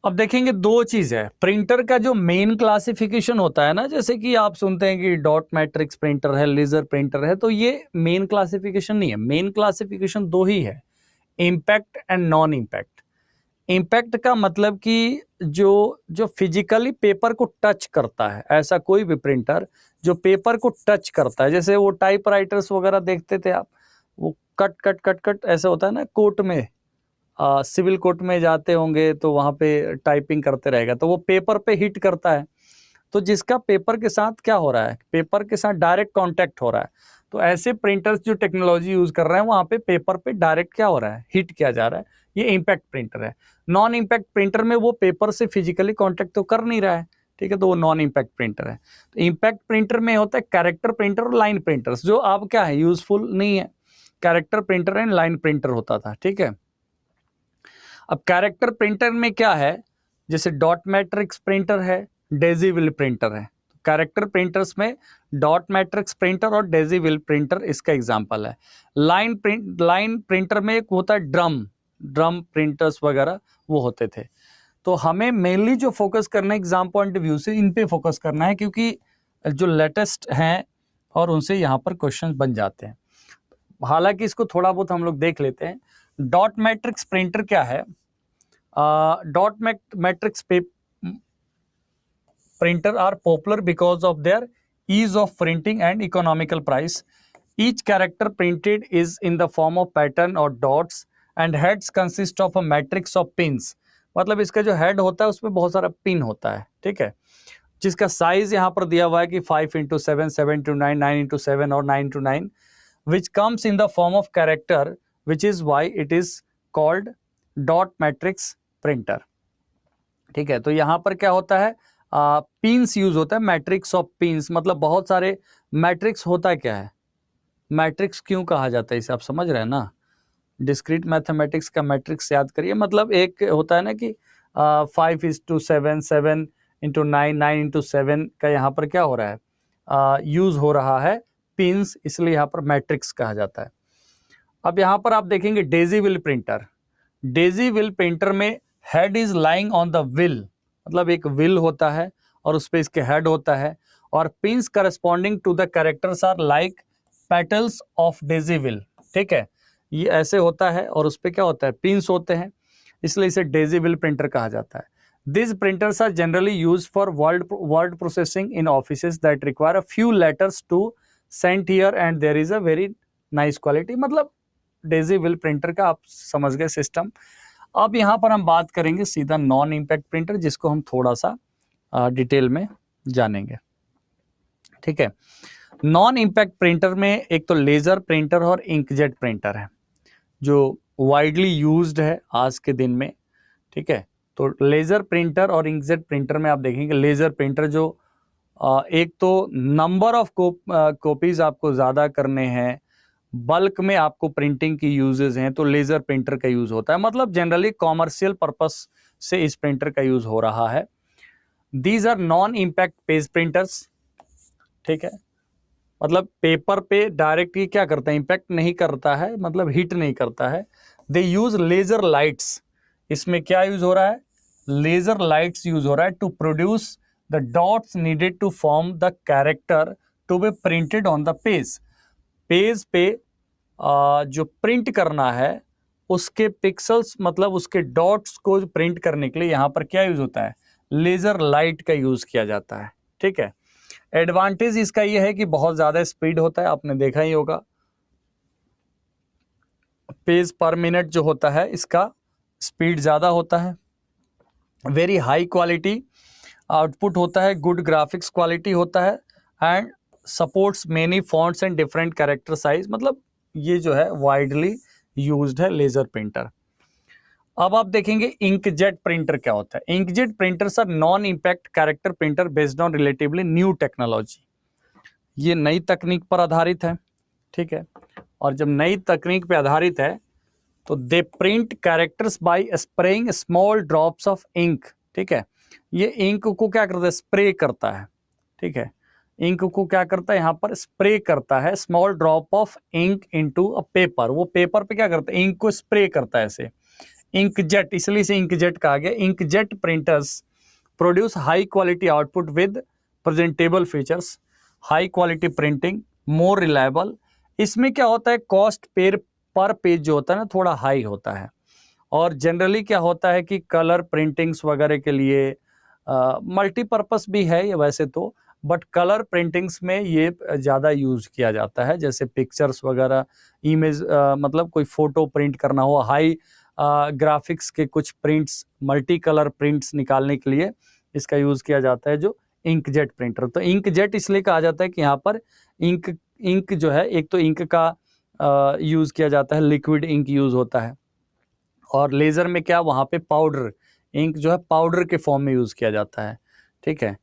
अब देखेंगे दो चीज है, प्रिंटर का जो मेन क्लासिफिकेशन होता है ना, जैसे कि आप सुनते हैं कि डॉट मैट्रिक्स प्रिंटर है, लेजर प्रिंटर है, तो ये मेन क्लासिफिकेशन नहीं है। मेन क्लासिफिकेशन दो ही है, impact and non impact. Impact का मतलब कि जो फिजिकली पेपर को टच करता है, ऐसा कोई भी प्रिंटर जो पेपर को टच करता है, जैसे वो टाइपराइटर्स वगैरह देखते थे आप, वो कट कट कट कट ऐसा होता है ना, कोर्ट में सिविल कोर्ट में जाते होंगे तो वहाँ पे टाइपिंग करते रहेगा, तो वो पेपर पे हिट करता है। तो जिसका पेपर के साथ क्या हो रहा है, पेपर के साथ डायरेक्ट कांटेक्ट हो रहा है, तो ऐसे प्रिंटर्स जो टेक्नोलॉजी यूज कर रहे हैं वहाँ पे पेपर पे डायरेक्ट क्या हो रहा है, हिट किया जा रहा है, ये इम्पैक्ट प्रिंटर है। नॉन इम्पैक्ट प्रिंटर में वो पेपर से फिजिकली कांटेक्ट तो कर नहीं रहा है, ठीक है, तो वो नॉन इम्पैक्ट प्रिंटर है। तो इम्पैक्ट प्रिंटर में होता है कैरेक्टर प्रिंटर और लाइन प्रिंटर्स, जो अब क्या है, यूजफुल नहीं है। Character printer and line printer होता था, ठीक है। अब कैरेक्टर प्रिंटर में क्या है, जैसे डॉट मैट्रिक्स प्रिंटर है, डेजी व्हील प्रिंटर है। कैरेक्टर प्रिंटर्स में डॉट मैट्रिक्स प्रिंटर और डेजी व्हील प्रिंटर इसका एग्जांपल है। लाइन प्रिंटर में एक होता है ड्रम प्रिंटर्स वगैरह वो होते थे। तो हमें मेनली जो फोकस करना है एग्जाम पॉइंट ऑफ व्यू से, इन पे फोकस करना है, क्योंकि जो लेटेस्ट हैं और उनसे यहाँ पर क्वेश्चन बन जाते हैं। हालांकि इसको थोड़ा बहुत हम लोग देख लेते हैं। डॉट मैट्रिक्स प्रिंटर क्या है? Dot matrix printer are popular because of their ease of printing and economical price. Each character printed is in the form of pattern or dots and heads consist of a matrix of pins. मतलब इसका जो head होता है उसमें बहुत सारा pin होता है, ठीक है, जिसका साइज यहाँ पर दिया हुआ है कि 5x7, 7x9, 9x7 और 9x9, which comes in the form of character, which is why it is called dot matrix printer. ठीक है, तो यहाँ पर क्या होता है, पिंस यूज होता है, मैट्रिक्स ऑफ पिंस, मतलब बहुत सारे मैट्रिक्स होता है। क्या है मैट्रिक्स, क्यों कहा जाता है इसे, आप समझ रहे हैं ना। डिस्क्रीट मैथमेटिक्स का मैट्रिक्स याद करिए, मतलब एक होता है ना कि 5:7, 7x9, 9x7 का यहाँ पर क्या हो रहा है, यूज हो रहा है पिंस, इसलिए यहाँ पर मैट्रिक्स कहा जाता है। अब यहाँ पर आप देखेंगे daisy wheel printer. Daisy wheel printer में head is lying on the wheel, मतलब एक व्हील होता है और उस पे इसके हेड होता है, और pins corresponding to the characters are like petals of daisy wheel, ठीक है, ये ऐसे होता है और उस पे क्या होता है, पिंस होते हैं, इसलिए इसे डेजी व्हील प्रिंटर कहा जाता है। These printers are generally used for word processing in offices that require a few letters to send here and there is a very nice quality। मतलब डेजी व्हील प्रिंटर का आप समझ गए system. अब यहाँ पर हम बात करेंगे सीधा नॉन इम्पैक्ट प्रिंटर, जिसको हम थोड़ा सा डिटेल में जानेंगे, ठीक है। नॉन इम्पैक्ट प्रिंटर में एक तो लेजर प्रिंटर और इंकजेट प्रिंटर है, जो वाइडली यूज्ड है आज के दिन में, ठीक है। तो लेजर प्रिंटर और इंकजेट प्रिंटर में आप देखेंगे, लेजर प्रिंटर जो एक तो नंबर ऑफ कॉपीज आपको ज़्यादा करने हैं, बल्क में आपको प्रिंटिंग की यूजेस हैं, तो लेजर प्रिंटर का यूज होता है, मतलब जनरली कॉमर्शियल पर्पस से इस प्रिंटर का यूज हो रहा है। These are non impact page printers, ठीक है, मतलब पेपर पे डायरेक्ट ये क्या करता है, इम्पैक्ट नहीं करता है, मतलब हीट नहीं करता है। दे यूज लेजर लाइट्स, इसमें क्या यूज हो रहा है, लेजर लाइट्स यूज हो रहा है to produce the dots needed to form the character to be printed on the page. Page पे जो प्रिंट करना है उसके पिक्सल्स, मतलब उसके डॉट्स को प्रिंट करने के लिए यहाँ पर क्या यूज होता है, लेजर लाइट का यूज किया जाता है, ठीक है। एडवांटेज इसका यह है कि बहुत ज्यादा स्पीड होता है, आपने देखा ही होगा, पेज पर मिनट जो होता है इसका स्पीड ज्यादा होता है, वेरी हाई क्वालिटी आउटपुट होता है, गुड ग्राफिक्स क्वालिटी होता है, and supports many fonts and different character size, मतलब ये जो है वाइडली यूज्ड है लेजर प्रिंटर। अब आप देखेंगे इंकजेट प्रिंटर क्या होता है। Inkjet printers are non impact character printer based on relatively new technology, ये नई तकनीक पर आधारित है, ठीक है, और जब नई तकनीक पर आधारित है तो they print characters by spraying small drops of ink, ठीक है, ये इंक को क्या करता है, स्प्रे करता है, ठीक है, इंक को क्या करता है, यहाँ पर स्प्रे करता है, small drop of ink into a paper, वो पेपर पे क्या करता है, इंक को स्प्रे करता है ऐसे। इंकजेट, इसलिए इसे इंकजेट कहा गया। Inkjet printers produce high quality output with presentable features, high quality printing, more reliable. इसमें क्या होता है, कॉस्ट पर पेज जो होता है ना थोड़ा हाई होता है, और जनरली क्या होता है कि कलर प्रिंटिंग्स वगैरह के लिए मल्टीपर्पस भी है ये वैसे तो, बट कलर प्रिंटिंग्स में ये ज़्यादा यूज़ किया जाता है, जैसे पिक्चर्स वगैरह, इमेज, मतलब कोई फोटो प्रिंट करना हो, हाई ग्राफिक्स के कुछ प्रिंट्स, मल्टी कलर प्रिंट्स निकालने के लिए इसका यूज़ किया जाता है, जो इंकजेट प्रिंटर। तो इंकजेट इसलिए कहा जाता है कि यहाँ पर इंक जो है, एक तो इंक का यूज़ किया जाता है, लिक्विड इंक यूज़ होता है, और लेज़र में क्या, वहाँ पे पाउडर इंक जो है पाउडर के फॉर्म में यूज़ किया जाता है, ठीक है।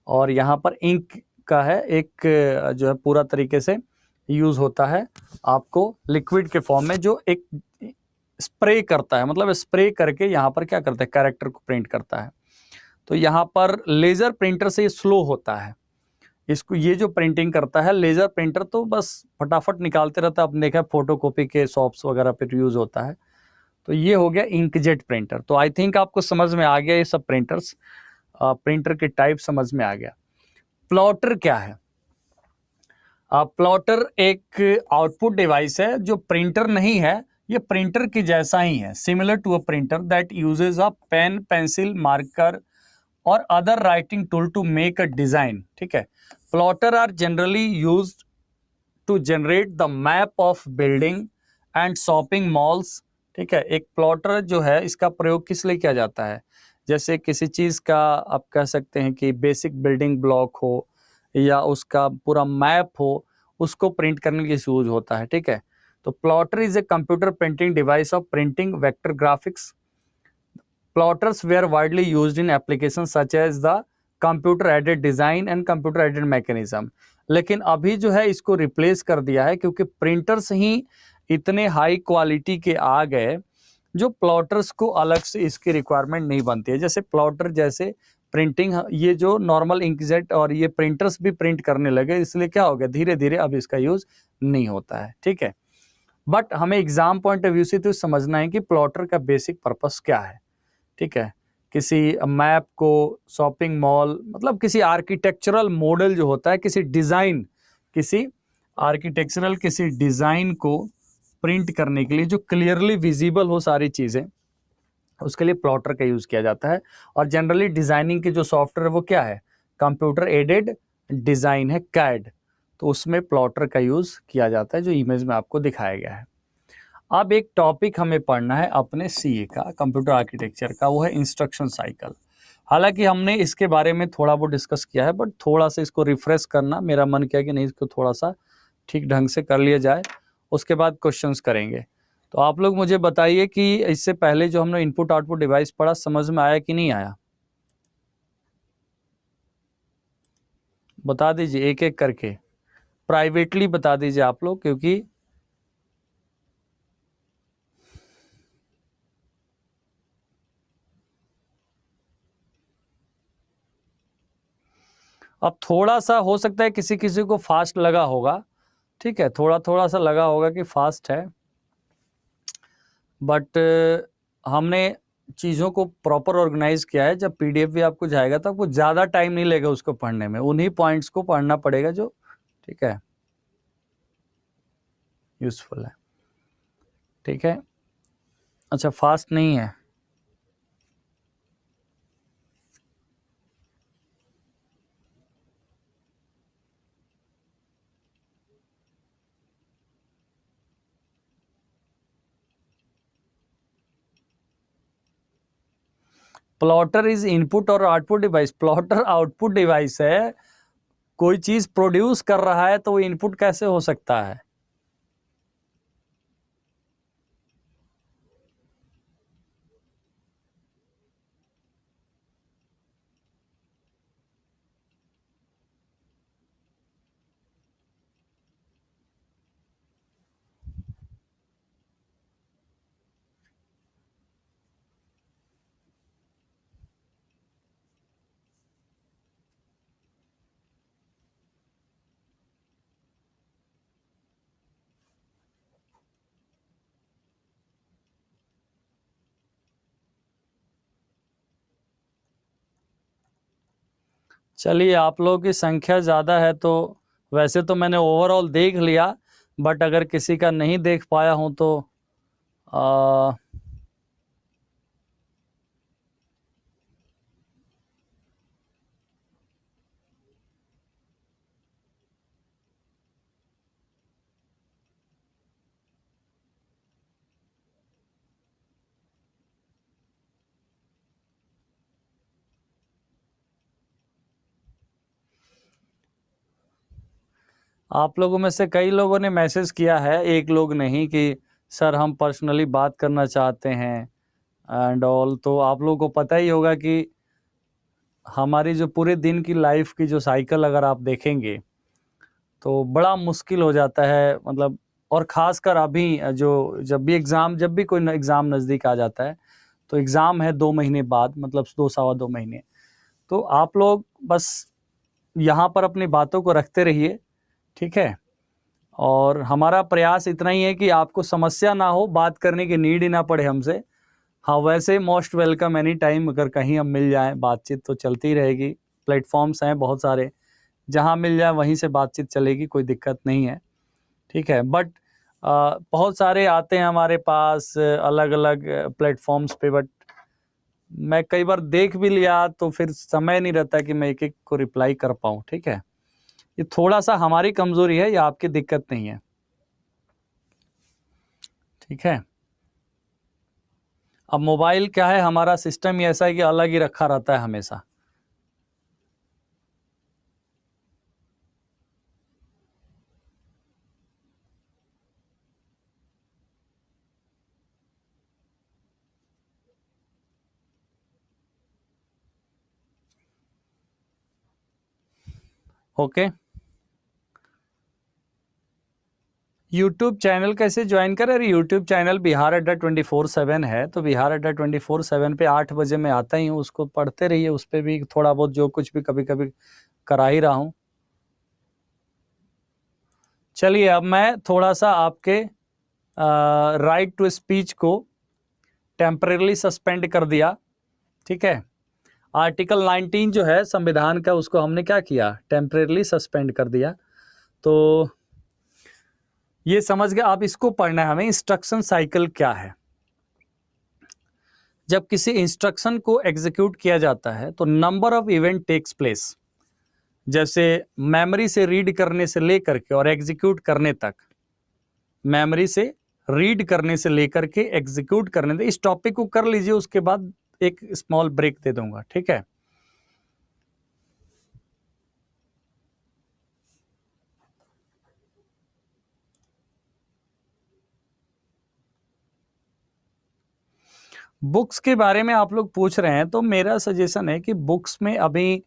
और यहाँ पर इंक का है एक जो है पूरा तरीके से यूज़ होता है आपको लिक्विड के फॉर्म में, जो एक स्प्रे करता है, मतलब स्प्रे करके यहाँ पर क्या करता है, कैरेक्टर को प्रिंट करता है। तो यहाँ पर लेज़र प्रिंटर से ये स्लो होता है, इसको ये जो प्रिंटिंग करता है लेज़र प्रिंटर, तो बस फटाफट निकालते रहता है। आपने देखा फोटोकॉपी के शॉप्स वगैरह पर यूज़ होता है। तो ये हो गया इंकजेट प्रिंटर। तो आई थिंक आपको समझ में आ गया ये सब प्रिंटर्स, प्रिंटर के टाइप समझ में आ गया। प्लॉटर क्या है? प्लॉटर एक आउटपुट डिवाइस है जो प्रिंटर नहीं है, ये प्रिंटर के जैसा ही है, similar to a printer that uses a pen, pencil, marker और other writing tool to make a design, ठीक है। Plotter are generally used to generate the map of building and shopping malls, ठीक है। एक प्लॉटर जो है इसका प्रयोग किस लिए किया जाता है, जैसे किसी चीज़ का आप कह सकते हैं कि बेसिक बिल्डिंग ब्लॉक हो या उसका पूरा मैप हो, उसको प्रिंट करने के लिए यूज होता है, ठीक है। तो plotter is a computer printing device of printing vector graphics. Plotters were widely used in applications such as the computer aided design and computer aided mechanism। लेकिन अभी जो है इसको रिप्लेस कर दिया है, क्योंकि प्रिंटर्स ही इतने हाई क्वालिटी के आ गए जो प्लॉटर्स को अलग से इसकी रिक्वायरमेंट नहीं बनती है। जैसे प्लॉटर जैसे प्रिंटिंग, ये जो नॉर्मल इंकजेट और ये प्रिंटर्स भी प्रिंट करने लगे, इसलिए क्या हो गया, धीरे धीरे अब इसका यूज नहीं होता है, ठीक है। बट हमें एग्जाम पॉइंट ऑफ व्यू से तो समझना है कि प्लॉटर का बेसिक पर्पस क्या है, ठीक है। किसी मैप को, शॉपिंग मॉल, मतलब किसी आर्किटेक्चरल मॉडल जो होता है, किसी डिज़ाइन, किसी आर्किटेक्चरल किसी डिज़ाइन को प्रिंट करने के लिए, जो क्लियरली विजिबल हो सारी चीज़ें, उसके लिए प्लॉटर का यूज़ किया जाता है। और जनरली डिज़ाइनिंग के जो सॉफ्टवेयर वो क्या है, कंप्यूटर एडेड डिज़ाइन है, कैड। तो उसमें प्लॉटर का यूज़ किया जाता है, जो इमेज में आपको दिखाया गया है। अब एक टॉपिक हमें पढ़ना है अपने सीए का, कंप्यूटर आर्किटेक्चर का, वो है इंस्ट्रक्शन साइकिल। हालांकि हमने इसके बारे में थोड़ा बहुत डिस्कस किया है, बट थोड़ा सा इसको रिफ्रेश करना मेरा मन किया कि नहीं, इसको थोड़ा सा ठीक ढंग से कर लिया जाए, उसके बाद क्वेश्चंस करेंगे। तो आप लोग मुझे बताइए कि इससे पहले जो हमने इनपुट आउटपुट डिवाइस पढ़ा, समझ में आया कि नहीं आया? बता दीजिए एक एक करके, प्राइवेटली बता दीजिए आप लोग, क्योंकि अब थोड़ा सा हो सकता है किसी किसी को फास्ट लगा होगा, ठीक है, थोड़ा थोड़ा सा लगा होगा कि फास्ट है, बट हमने चीज़ों को प्रॉपर ऑर्गेनाइज किया है। जब पीडीएफ भी आपको जाएगा तो आपको ज़्यादा टाइम नहीं लगेगा उसको पढ़ने में, उन्हीं पॉइंट्स को पढ़ना पड़ेगा जो, ठीक है, यूजफुल है, ठीक है। अच्छा, फास्ट नहीं है? प्लॉटर इज इनपुट और output device. Plotter output device है, कोई चीज़ प्रोड्यूस कर रहा है तो वो इनपुट कैसे हो सकता है? चलिए, आप लोगों की संख्या ज़्यादा है तो वैसे तो मैंने ओवरऑल देख लिया, बट अगर किसी का नहीं देख पाया हूं तो आ, आप लोगों में से कई लोगों ने मैसेज किया है, एक लोग नहीं, कि सर हम पर्सनली बात करना चाहते हैं एंड ऑल। तो आप लोगों को पता ही होगा कि हमारी जो पूरे दिन की लाइफ की जो साइकिल अगर आप देखेंगे तो बड़ा मुश्किल हो जाता है, मतलब। और ख़ासकर अभी जो जब भी कोई एग्ज़ाम नज़दीक आ जाता है, तो एग्ज़ाम है 2 महीने बाद, मतलब 2 सवा 2 महीने। तो आप लोग बस यहाँ पर अपनी बातों को रखते रहिए, ठीक है? और हमारा प्रयास इतना ही है कि आपको समस्या ना हो, बात करने की नीड ही ना पड़े हमसे। हाँ, वैसे मोस्ट वेलकम एनी टाइम, अगर कहीं हम मिल जाएँ, बातचीत तो चलती रहेगी। प्लेटफ़ॉर्म्स हैं बहुत सारे, जहाँ मिल जाए वहीं से बातचीत चलेगी, कोई दिक्कत नहीं है, ठीक है? बट बहुत सारे आते हैं हमारे पास अलग-अलग प्लेटफ़ॉर्म्स पे, बट मैं कई बार देख भी लिया तो फिर समय नहीं रहता कि मैं एक-एक को रिप्लाई कर पाऊँ, ठीक है? ये थोड़ा-सा हमारी कमज़ोरी है, ये आपकी दिक्कत नहीं है, ठीक है? अब मोबाइल क्या है, हमारा सिस्टम ही ऐसा है कि अलग ही रखा रहता है हमेशा। ओके। यूट्यूब चैनल कैसे ज्वाइन करें? अरे यूट्यूब चैनल बिहार अड्डा 24/7 है, तो बिहार अड्डा 24/7 पे 8 बजे मैं आता ही हूँ, उसको पढ़ते रहिए, उस पे भी थोड़ा बहुत जो कुछ भी कभी-कभी करा ही रहा हूँ। चलिए, अब मैं थोड़ा-सा आपके राइट टू स्पीच को टेम्परेरीली सस्पेंड कर दिया, ठीक है? आर्टिकल 19 जो है संविधान का, उसको हमने क्या किया? टेम्परेरीली सस्पेंड कर दिया। तो ये समझ गए, आप इसको पढ़ना है हमें, इंस्ट्रक्शन साइकिल क्या है। जब किसी इंस्ट्रक्शन को एग्जीक्यूट किया जाता है तो number of event takes place, जैसे मेमोरी से रीड करने से लेकर के और एग्जीक्यूट करने तक, मेमोरी से रीड करने से लेकर के एग्जीक्यूट करने तक। इस टॉपिक को कर लीजिए, उसके बाद एक स्मॉल ब्रेक दे दूंगा, ठीक है? बुक्स के बारे में आप लोग पूछ रहे हैं, तो मेरा सजेशन है कि बुक्स में अभी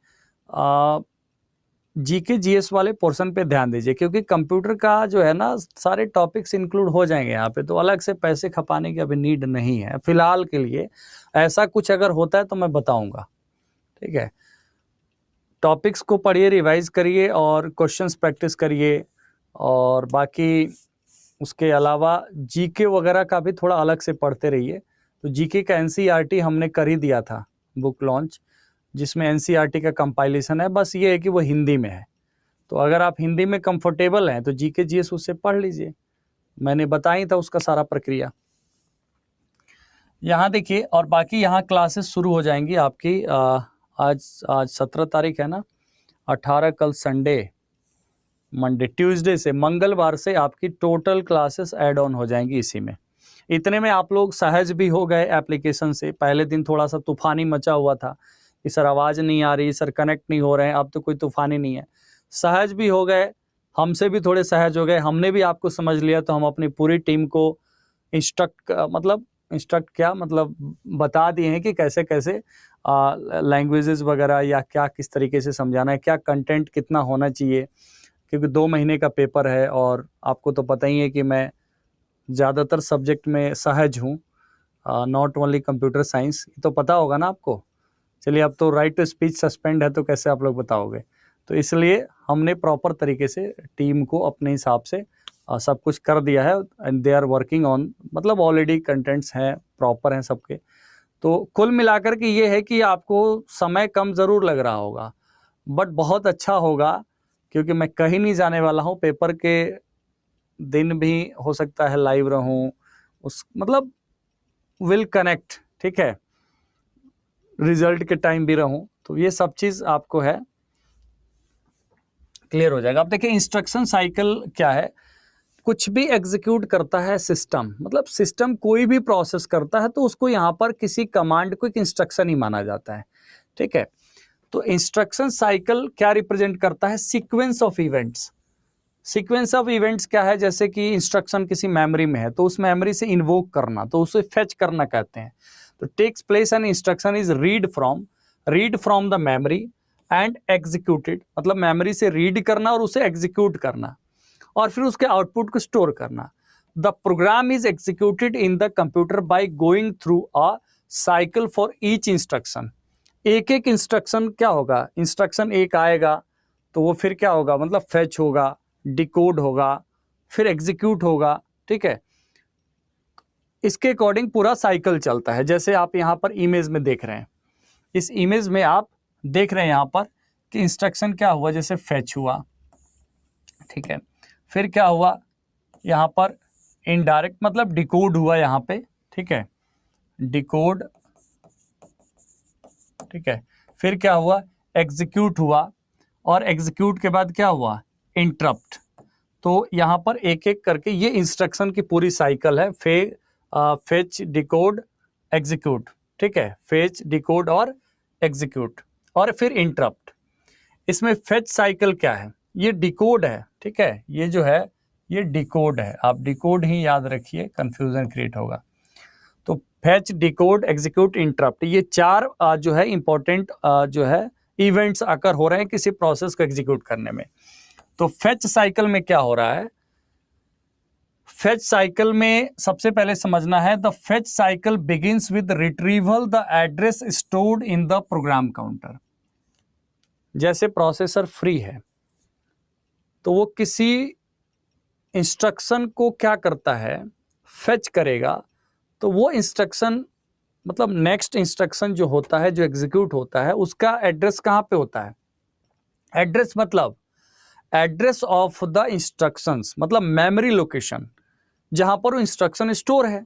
जीके जीएस वाले पोर्शन पे ध्यान दीजिए, क्योंकि कंप्यूटर का जो है ना, सारे टॉपिक्स इंक्लूड हो जाएंगे यहाँ पे, तो अलग से पैसे खपाने की अभी नीड नहीं है फिलहाल के लिए। ऐसा कुछ अगर होता है तो मैं बताऊंगा, ठीक है? टॉपिक्स को पढ़िए, रिवाइज करिए और क्वेश्चंस प्रैक्टिस करिए, और बाकी उसके अलावा जीके वगैरह का भी थोड़ा अलग से पढ़ते रहिए। तो जीके का एनसीईआरटी हमने कर ही दिया था बुक लॉन्च, जिसमें एनसीईआरटी का कंपाइलेशन है, बस ये है कि वो हिंदी में है। तो अगर आप हिंदी में कंफर्टेबल हैं तो जीके जीएस उससे पढ़ लीजिए, मैंने बता ही था उसका सारा प्रक्रिया। यहाँ देखिए, और बाकी यहाँ क्लासेस शुरू हो जाएंगी आपकी। आज 17 तारीख है ना, 18 कल संडे, मंडे, ट्यूसडे से, मंगलवार से आपकी टोटल क्लासेस ऐड ऑन हो जाएंगी इसी में। इतने में आप लोग सहज भी हो गए एप्लीकेशन से। पहले दिन थोड़ा सा तूफानी मचा हुआ था कि सर आवाज़ नहीं आ रही, सर कनेक्ट नहीं हो रहे हैं। अब तो कोई तूफानी नहीं है, सहज भी हो गए, हमसे भी थोड़े सहज हो गए, हमने भी आपको समझ लिया। तो हम अपनी पूरी टीम को इंस्ट्रक्ट क्या मतलब बता दिए हैं कि कैसे कैसे लैंग्वेजेस वगैरह या क्या किस तरीके से समझाना है, क्या कंटेंट कितना होना चाहिए, क्योंकि 2 महीने का पेपर है और आपको तो पता ही है कि मैं ज़्यादातर सब्जेक्ट में सहज हूँ, नॉट ओनली कंप्यूटर साइंस, तो पता होगा ना आपको। चलिए, अब तो राइट टू स्पीच सस्पेंड है, तो कैसे आप लोग बताओगे? तो इसलिए हमने प्रॉपर तरीके से टीम को अपने हिसाब से सब कुछ कर दिया है, and they are working on, मतलब ऑलरेडी कंटेंट्स हैं, प्रॉपर हैं सबके। तो कुल मिलाकर के ये है कि आपको समय कम ज़रूर लग रहा होगा, बट बहुत अच्छा होगा, क्योंकि मैं कहीं नहीं जाने वाला हूँ। पेपर के दिन भी हो सकता है लाइव रहूँ, उस मतलब विल कनेक्ट, ठीक है? रिजल्ट के टाइम भी रहूँ, तो ये सब चीज़ आपको है, क्लियर हो जाएगा। अब देखिए, इंस्ट्रक्शन साइकिल क्या है। कुछ भी एग्जीक्यूट करता है सिस्टम, मतलब सिस्टम कोई भी प्रोसेस करता है तो उसको यहाँ पर किसी कमांड को एक इंस्ट्रक्शन ही माना जाता है, ठीक है? तो इंस्ट्रक्शन साइकिल क्या रिप्रेजेंट करता है? Sequence of events. Sequence of events क्या है, जैसे कि इंस्ट्रक्शन किसी मेमोरी में है तो उस मेमोरी से इन्वोक करना, तो उसे फेच करना कहते हैं। तो takes place an instruction is read from the memory and executed, मतलब मेमोरी से रीड करना और उसे एग्जीक्यूट करना और फिर उसके आउटपुट को स्टोर करना। The program is executed in the computer by going through a cycle for each instruction. एक एक इंस्ट्रक्शन क्या होगा, इंस्ट्रक्शन एक आएगा तो वो फिर क्या होगा, मतलब फेच होगा, डिकोड होगा, फिर एग्जीक्यूट होगा, ठीक है। इसके अकॉर्डिंग पूरा साइकिल चलता है। जैसे आप यहाँ पर इमेज में देख रहे हैं, इस इमेज में आप देख रहे हैं यहाँ पर कि इंस्ट्रक्शन क्या हुआ, जैसे फेच हुआ, ठीक है, फिर क्या हुआ यहाँ पर इनडायरेक्ट मतलब डिकोड हुआ यहाँ पे, ठीक है, डिकोड, ठीक है, फिर क्या हुआ एग्जीक्यूट हुआ और एग्जीक्यूट के बाद क्या हुआ इंटरप्ट। तो यहाँ पर एक एक करके ये इंस्ट्रक्शन की पूरी साइकिल है, फेच डिकोड एग्जीक्यूट, ठीक है, फेच डिकोड और एग्जीक्यूट और फिर इंटरप्ट। इसमें फेच साइकिल क्या है, ये डिकोड है, ठीक है, ये जो है ये डिकोड है, आप डिकोड ही याद रखिए, कंफ्यूजन क्रिएट होगा। तो फेच डिकोड एग्जीक्यूट इंटरप्ट, ये चार जो है इंपॉर्टेंट जो है इवेंट्स आकर हो रहे हैं किसी प्रोसेस को एग्जीक्यूट करने में। तो फेच साइकिल में क्या हो रहा है, फेच साइकिल में सबसे पहले समझना है the fetch cycle begins with retrieval the address stored in the program counter. जैसे प्रोसेसर फ्री है तो वो किसी इंस्ट्रक्शन को क्या करता है, फेच करेगा, तो वो इंस्ट्रक्शन मतलब नेक्स्ट इंस्ट्रक्शन जो होता है, जो एग्जीक्यूट होता है, उसका एड्रेस कहाँ पे होता है। एड्रेस मतलब एड्रेस ऑफ द इंस्ट्रक्शंस, मतलब मेमोरी लोकेशन जहां पर वो इंस्ट्रक्शन स्टोर है।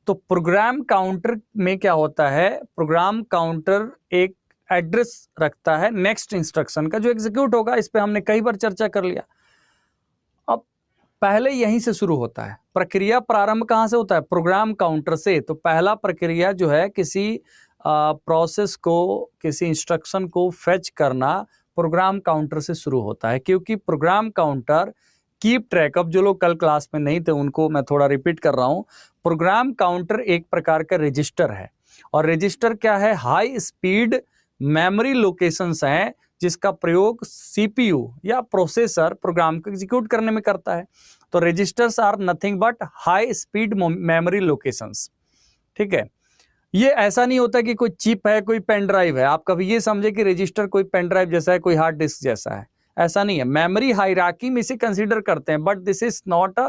तो प्रोग्राम काउंटर में क्या होता है, प्रोग्राम काउंटर एक एड्रेस रखता है नेक्स्ट इंस्ट्रक्शन का जो एग्जीक्यूट होगा। इस पे हमने कई बार चर्चा कर लिया। अब पहले यहीं से शुरू होता है प्रक्रिया, प्रारंभ कहां से होता है, प्रोग्राम काउंटर से। तो पहला प्रक्रिया जो है किसी प्रोसेस को, किसी इंस्ट्रक्शन को फेच करना प्रोग्राम काउंटर से शुरू होता है, क्योंकि प्रोग्राम काउंटर कीप ट्रैक, अब जो लोग कल क्लास में नहीं थे उनको मैं थोड़ा रिपीट कर रहा हूं, प्रोग्राम काउंटर एक प्रकार का रजिस्टर है और रजिस्टर क्या है, हाई स्पीड मेमोरी लोकेशंस हैं जिसका प्रयोग सीपीयू या प्रोसेसर प्रोग्राम को एग्जीक्यूट करने में करता है। तो registers are nothing but high speed memory locations, ठीक है। ये ऐसा नहीं होता कि कोई चिप है, कोई पेन ड्राइव है, आप कभी ये समझे कि रजिस्टर कोई पेन ड्राइव जैसा है, कोई हार्ड डिस्क जैसा है, ऐसा नहीं है। मेमोरी हायरार्की में इसे कंसीडर करते हैं, but this is not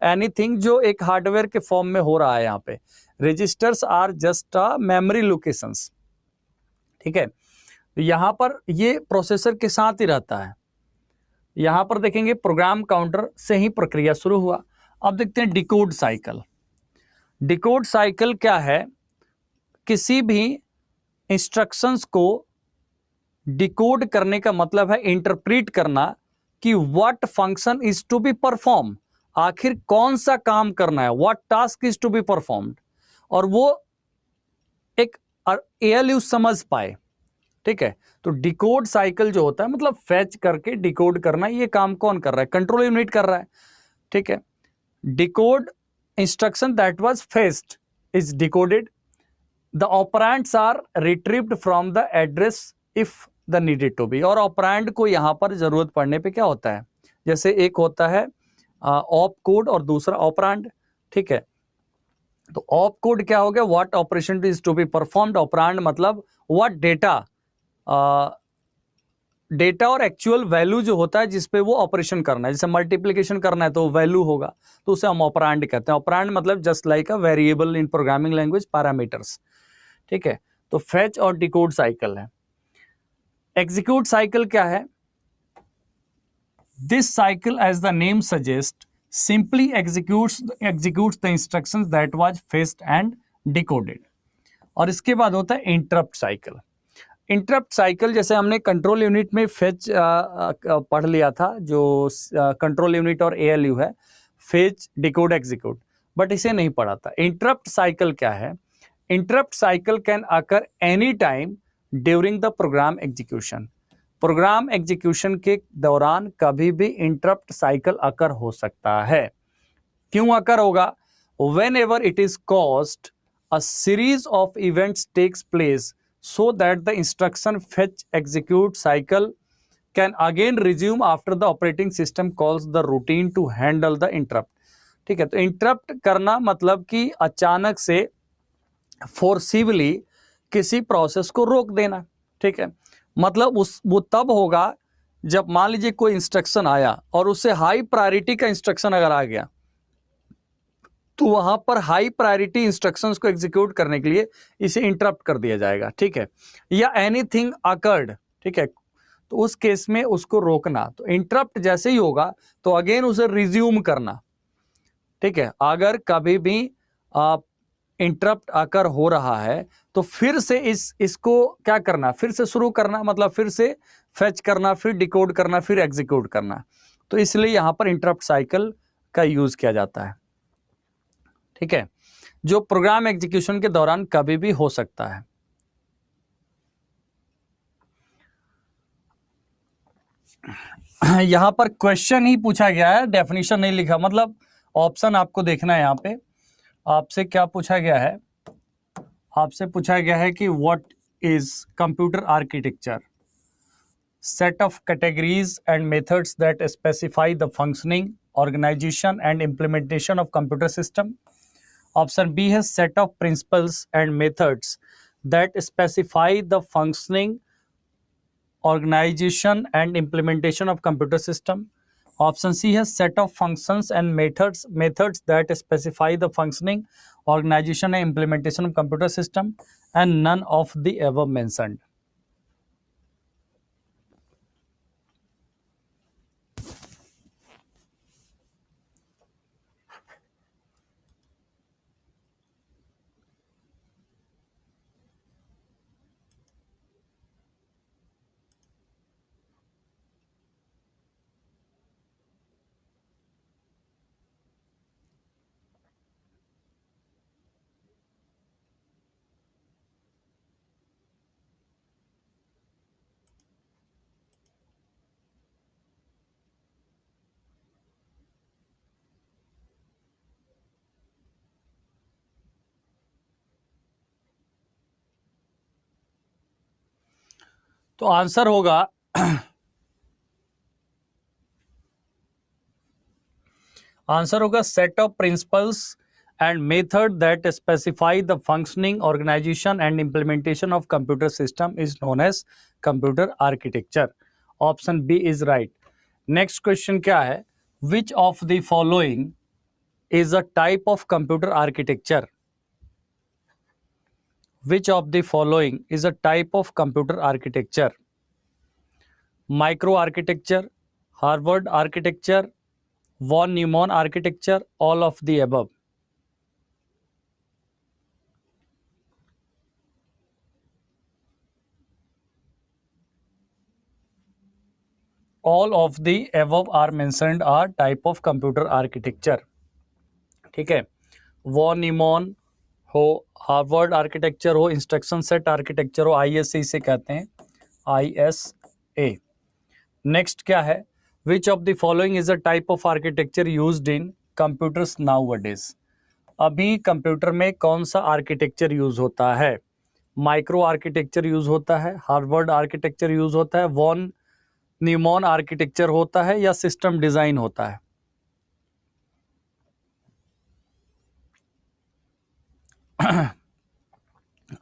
anything जो एक हार्डवेयर के फॉर्म में हो रहा है। यहाँ पे registers are just a memory locations, ठीक है। यहां पर ये प्रोसेसर के साथ ही रहता है। यहां पर देखेंगे प्रोग्राम काउंटर से ही प्रक्रिया शुरू हुआ। अब देखते हैं डिकोड साइकिल। डिकोड साइकिल क्या है, किसी भी इंस्ट्रक्शंस को डिकोड करने का मतलब है इंटरप्रीट करना कि what function is to be perform, आखिर कौन सा काम करना है, what task is to be performed, और वो एक एएलयू समझ पाए, ठीक है। तो डिकोड साइकिल जो होता है मतलब फेच करके डिकोड करना, ये काम कौन कर रहा है, कंट्रोल यूनिट कर रहा है, ठीक है। Decode instruction that was fetched is decoded, the operands are retrieved from the address if the needed to be. और ऑपरेंड को यहां पर जरूरत पड़ने पे क्या होता है, जैसे एक होता है ऑप कोड और दूसरा ऑपरेंड, ठीक है। तो ऑप कोड क्या हो गया, what operation is to be performed, operand मतलब व्हाट डेटा, डेटा और एक्चुअल वैल्यू जो होता है जिसपे वो ऑपरेशन करना है, जैसे मल्टीप्लिकेशन करना है तो वैल्यू होगा, तो उसे हम ऑपरेंड कहते हैं। ऑपरेंड मतलब just like a variable in programming language, parameters, ठीक है। तो फेच और डिकोड साइकिल है। एग्जीक्यूट साइकिल क्या है, this cycle as the name suggest simply executes the instructions that was fetched and decoded. और इसके बाद होता है इंटरप्ट साइकिल। इंटरप्ट साइकिल जैसे हमने कंट्रोल यूनिट में फेच पढ़ लिया था, जो कंट्रोल यूनिट और एएलयू है, फेच डिकोड एग्जीक्यूट, बट इसे नहीं पढ़ा था। इंटरप्ट साइकिल क्या है, interrupt cycle can occur any time during the program execution. Program execution के दौरान कभी भी इंटरप्ट साइकिल अकर हो सकता है। क्यों अकर होगा? Whenever it is caused, a series of events takes place so that the instruction fetch execute cycle can again resume after the operating system calls the routine to handle the interrupt। ठीक है, तो interrupt करना मतलब कि अचानक से forcibly किसी process को रोक देना। ठीक है, मतलब वो तब होगा जब मान लीजिए कोई इंस्ट्रक्शन आया और उससे हाई प्रायोरिटी का इंस्ट्रक्शन अगर आ गया, तो वहां पर हाई प्रायोरिटी इंस्ट्रक्शंस को एग्जीक्यूट करने के लिए इसे इंटरप्ट कर दिया जाएगा। ठीक है, या एनीथिंग अकर्ड, ठीक है, तो उस केस में उसको रोकना। तो इंटरप्ट जैसे ही होगा तो अगेन उसे रिज्यूम करना। ठीक है, अगर कभी भी इंटरप्ट अकर हो रहा है तो फिर से इसको क्या करना, फिर से शुरू करना, मतलब फिर से फेच करना, फिर डिकोड करना, फिर एग्जीक्यूट करना। तो इसलिए यहां पर इंटरप्ट साइकिल का यूज किया जाता है। ठीक है, जो प्रोग्राम एग्जीक्यूशन के दौरान कभी भी हो सकता है। यहां पर क्वेश्चन ही पूछा गया है, डेफिनेशन नहीं लिखा, मतलब ऑप्शन आपको देखना है। यहां पे आपसे क्या पूछा गया है? आपसे पूछा गया है कि what is computer architecture, set of categories and methods that specify the functioning, organization and implementation of computer system. Option B है set of principles and methods that specify the functioning, organization and implementation of computer system. Option C has set of functions and methods that specify the functioning, organization and implementation of computer system, and none of the above mentioned. तो answer होगा answer होगा set of principles and method that specify the functioning, organization and implementation of computer system is known as computer architecture. Option B is right. Next question क्या है? Which of the following is a type of computer architecture? Which of the following is a type of computer architecture? Micro architecture, Harvard architecture, von Neumann architecture, all of the above. All of the above are mentioned are type of computer architecture. ठीक है, von न्यूमॉन हो, Harvard architecture हो, instruction set architecture हो, ISA इसे कहते हैं, ISA। Next क्या है? Which of the following is a type of architecture used in computers nowadays? अभी कंप्यूटर में कौन सा आर्किटेक्चर यूज होता है? माइक्रो आर्किटेक्चर यूज होता है, हार्वर्ड आर्किटेक्चर यूज होता है, वॉन न्यूमॉन आर्किटेक्चर होता है, या सिस्टम डिजाइन होता है?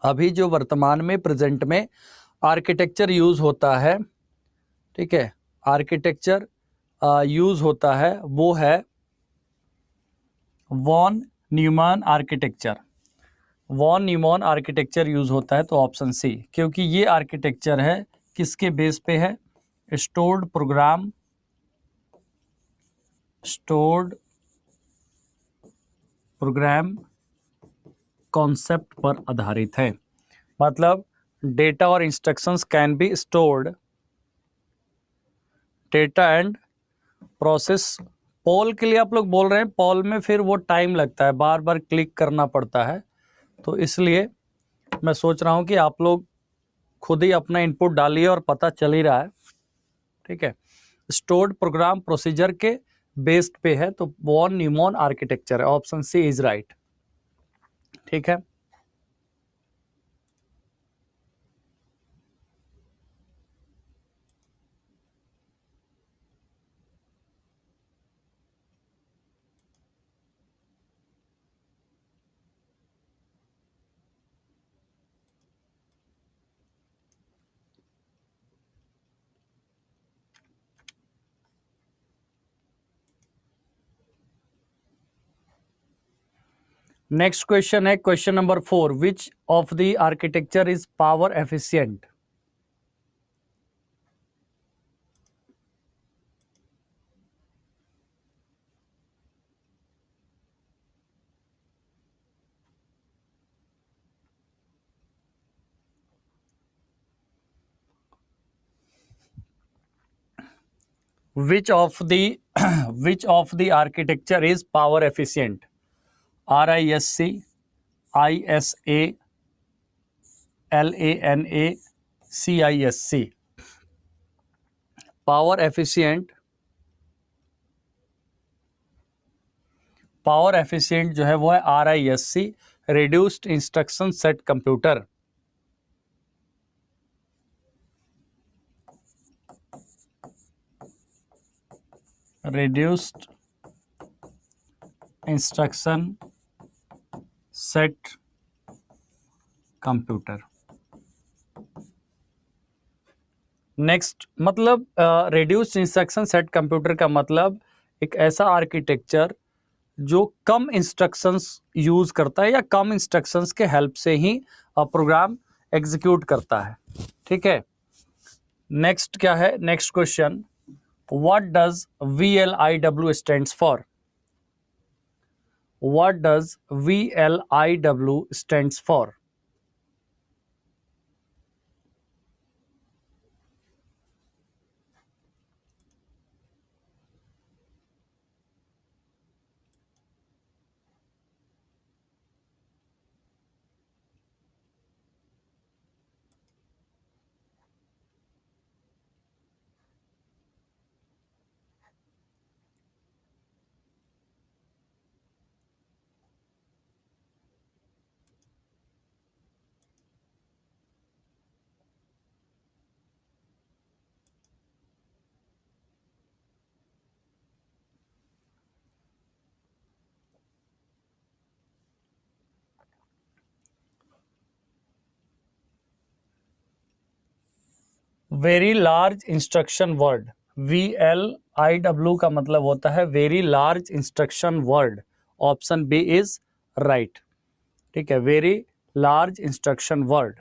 अभी जो वर्तमान में प्रेजेंट में आर्किटेक्चर यूज होता है, ठीक है, आर्किटेक्चर यूज होता है वो है von Neumann architecture. Von Neumann architecture use होता है, तो ऑप्शन सी, क्योंकि ये आर्किटेक्चर है किसके बेस पे है? स्टोर्ड प्रोग्राम कॉन्सेप्ट पर आधारित है। मतलब डेटा और instructions can be stored, data and process. Paul के लिए आप लोग बोल रहे हैं, पॉल में फिर वो टाइम लगता है, बार बार क्लिक करना पड़ता है, तो इसलिए मैं सोच रहा हूं कि आप लोग खुद ही अपना इनपुट डालिए और पता चल ही रहा है। ठीक है, स्टोर्ड प्रोग्राम प्रोसीजर के बेस्ड पे है, तो वॉन न्यूमन आर्किटेक्चर है, ऑप्शन सी इज राइट। ठीक है, नेक्स्ट क्वेश्चन है question number 4, which of the architecture is power efficient? which of the which of the architecture is power efficient? RISC, ISA, LANA, CISC. Power efficient, power efficient जो है वो है RISC, reduced instruction set computer. Reduced instruction set computer. Next, मतलब reduced instruction set computer का मतलब एक ऐसा architecture जो कम इंस्ट्रक्शंस यूज करता है या कम इंस्ट्रक्शंस के हेल्प से ही प्रोग्राम एग्जीक्यूट करता है। ठीक है, नेक्स्ट क्या है, next question, what does VLIW stands for? What does VLIW stands for? Very large instruction word. VLIW का मतलब होता है very large instruction word. Option B is right. ठीक है, very large instruction word.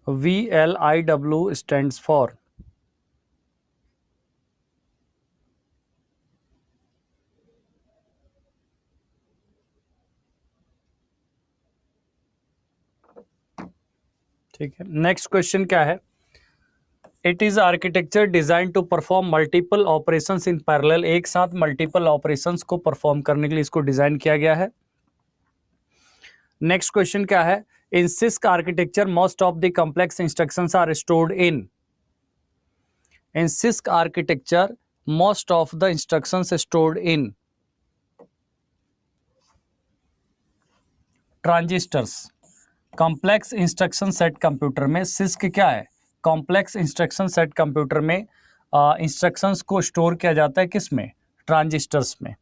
VLIW stands for, ठीक है। Next question क्या है, it is architecture design to perform multiple operations in parallel. एक साथ मल्टीपल ऑपरेशंस को परफॉर्म करने के लिए इसको डिजाइन किया गया है। नेक्स्ट क्वेश्चन क्या है, in CISC architecture most of the complex instructions are stored in CISC architecture most of the instructions stored in transistors. Complex instruction set computer में सिस्क क्या है, कॉम्प्लेक्स इंस्ट्रक्शन सेट कंप्यूटर में instructions को store किया जाता है किस में, ट्रांजिस्टर्स में।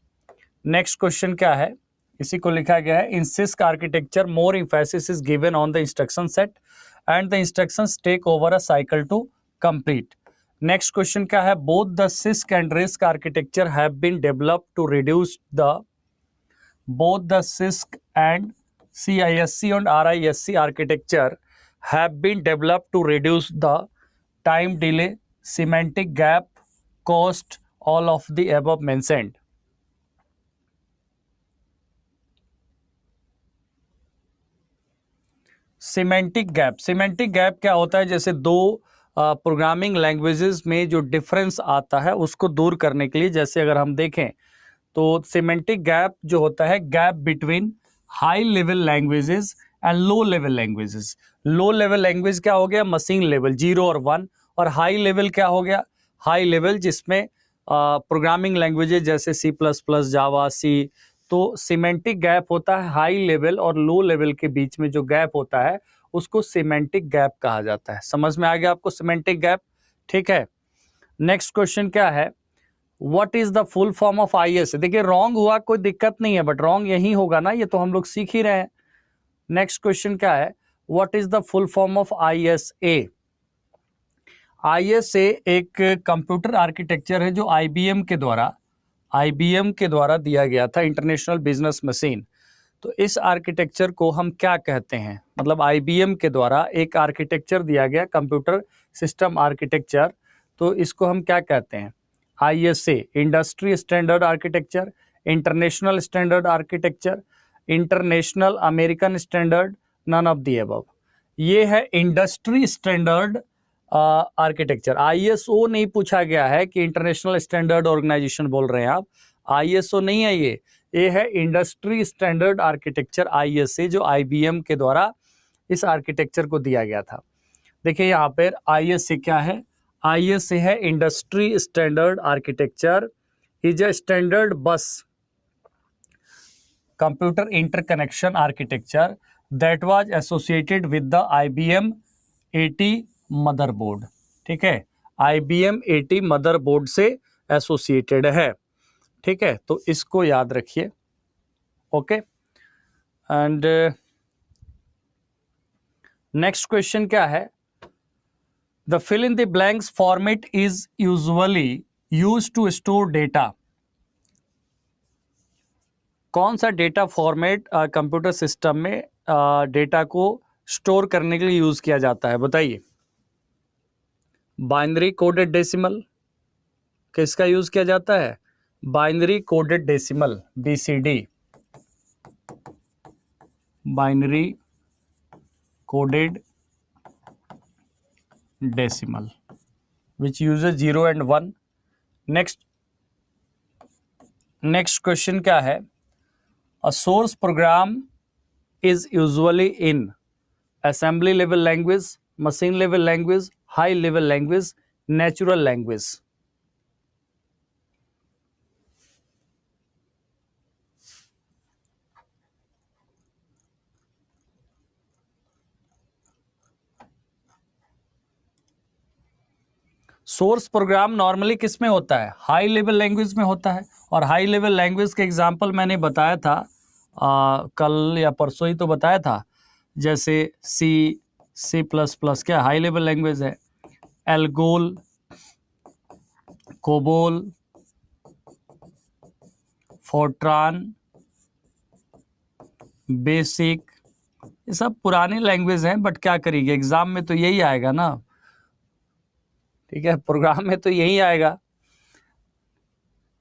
नेक्स्ट क्वेश्चन क्या है, इसी को लिखा गया है, in CISC architecture more emphasis is given on the instruction set and the instructions take over a cycle to complete. Next question क्या है, both the CISC and RISC architecture have been developed to reduce the, both the CISC and CISC and RISC architecture have been developed to reduce the time delay, semantic gap, cost, all of the above mentioned. Semantic gap, semantic gap क्या होता है, जैसे दो programming languages में जो difference आता है उसको दूर करने के लिए, जैसे अगर हम देखें तो सिमेंटिक गैप जो होता है gap between high level languages and low level languages. Low level language क्या हो गया, मशीन लेवल 0 और 1, और हाई लेवल क्या हो गया, हाई लेवल जिसमें प्रोग्रामिंग लैंग्वेजेस जैसे सी प्लस प्लस, जावा, सी। तो सिमेंटिक गैप होता है हाई लेवल और लो लेवल के बीच में जो गैप होता है उसको सिमेंटिक गैप कहा जाता है। समझ में आ गया आपको सिमेंटिक गैप? ठीक है। नेक्स्ट क्वेश्चन क्या है, what is the full form of IS? देखिए रॉन्ग हुआ कोई दिक्कत नहीं है, बट रॉन्ग यही होगा ना, ये तो हम लोग सीख ही रहे हैं। नेक्स्ट क्वेश्चन क्या है, what is the full form of ISA? ISA एक कंप्यूटर आर्किटेक्चर है जो IBM के द्वारा दिया गया था, इंटरनेशनल बिजनेस मशीन। तो इस आर्किटेक्चर को हम क्या कहते हैं, मतलब IBM के द्वारा एक आर्किटेक्चर दिया गया, कंप्यूटर सिस्टम आर्किटेक्चर, तो इसको हम क्या कहते हैं? ISA, industry standard architecture, international standard architecture, international American standard, none of the above. ये है इंडस्ट्री स्टैंडर्ड आर्किटेक्चर। ISO नहीं पूछा गया है कि इंटरनेशनल स्टैंडर्ड ऑर्गेनाइजेशन बोल रहे हैं आप, ISO नहीं है ये है इंडस्ट्री स्टैंडर्ड आर्किटेक्चर ISA, जो IBM के द्वारा इस आर्किटेक्चर को दिया गया था। देखिए यहाँ पर ISA क्या है, ISA है industry standard architecture, is a standard bus computer interconnection architecture that was associated with the IBM 80 motherboard. ठीक है, IBM 80 मदरबोर्ड से एसोसिएटेड है। ठीक है, तो इसको याद रखिए। ओके, एंड नेक्स्ट क्वेश्चन क्या है, the fill in the blanks format is usually used to store data. कौन सा डेटा फॉर्मेट कंप्यूटर सिस्टम में डेटा को स्टोर करने के लिए यूज किया जाता है, बताइए? बाइनरी कोडेड डेसिमल, किसका यूज किया जाता है? Binary coded decimal, BCD, binary coded decimal which uses 0 and 1। Next question क्या है, a source program is usually in assembly level language, machine level language, high level language, natural language। Source program normally किस में होता है? High level language में होता है, और हाई लेवल लैंग्वेज के एग्जांपल मैंने बताया था कल या परसों ही तो बताया था, जैसे C प्लस प्लस क्या हाई लेवल लैंग्वेज है, एल्गोल, कोबोल, फोर्ट्रान, बेसिक, ये सब पुराने लैंग्वेज हैं, बट क्या करिए एग्जाम में तो यही आएगा ना। ठीक है, प्रोग्राम में तो यही आएगा।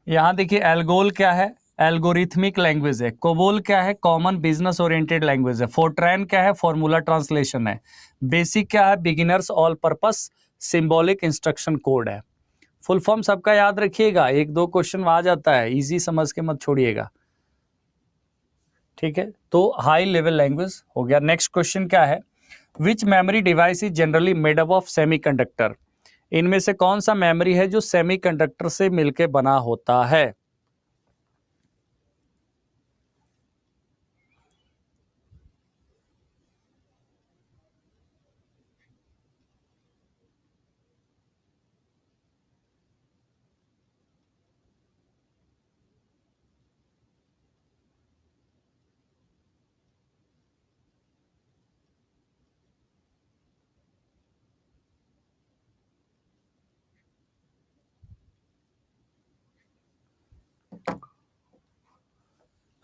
यहां देखिए एल्गोल क्या है, एल्गोरिथमिक लैंग्वेज है। कोबोल क्या है, कॉमन बिजनेस ओरिएंटेड लैंग्वेज है। फोर्ट्रान क्या है, फॉर्मूला ट्रांसलेशन है। बेसिक क्या है, beginners all purpose symbolic instruction code है। फुल फॉर्म सबका याद रखिएगा, 1-2 क्वेश्चन आ जाता है, इजी समझ के मत छोड़िएगा। ठीक है, तो हाई लेवल लैंग्वेज हो गया। नेक्स्ट क्वेश्चन क्या है, which memory device is generally made up of semiconductor? इनमें से कौन सा मेमोरी है जो सेमीकंडक्टर से मिलकर बना होता है?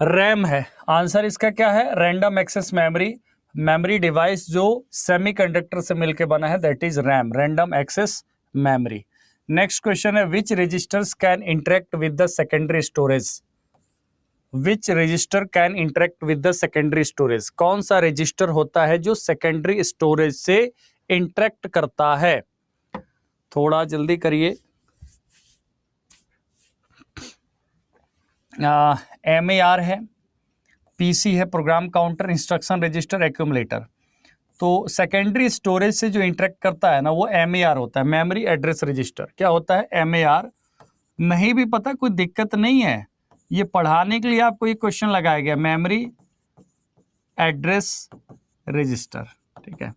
रैम है आंसर इसका। क्या है, random access memory, memory device जो सेमीकंडक्टर से मिलकर बना है, that is RAM, random access memory. Next question है, which registers can interact with the secondary storage? Which register can interact with the secondary storage? कौन सा रजिस्टर होता है जो सेकेंडरी स्टोरेज से इंटरेक्ट करता है? थोड़ा जल्दी करिए। MAR है, PC है program counter, instruction register, accumulator. तो सेकेंडरी स्टोरेज से जो इंटरेक्ट करता है ना वो MAR होता है, मेमोरी एड्रेस रजिस्टर। क्या होता है? MAR। नहीं भी पता कोई दिक्कत नहीं है, ये पढ़ाने के लिए आपको ये क्वेश्चन लगाया गया, मेमोरी एड्रेस रजिस्टर। ठीक है,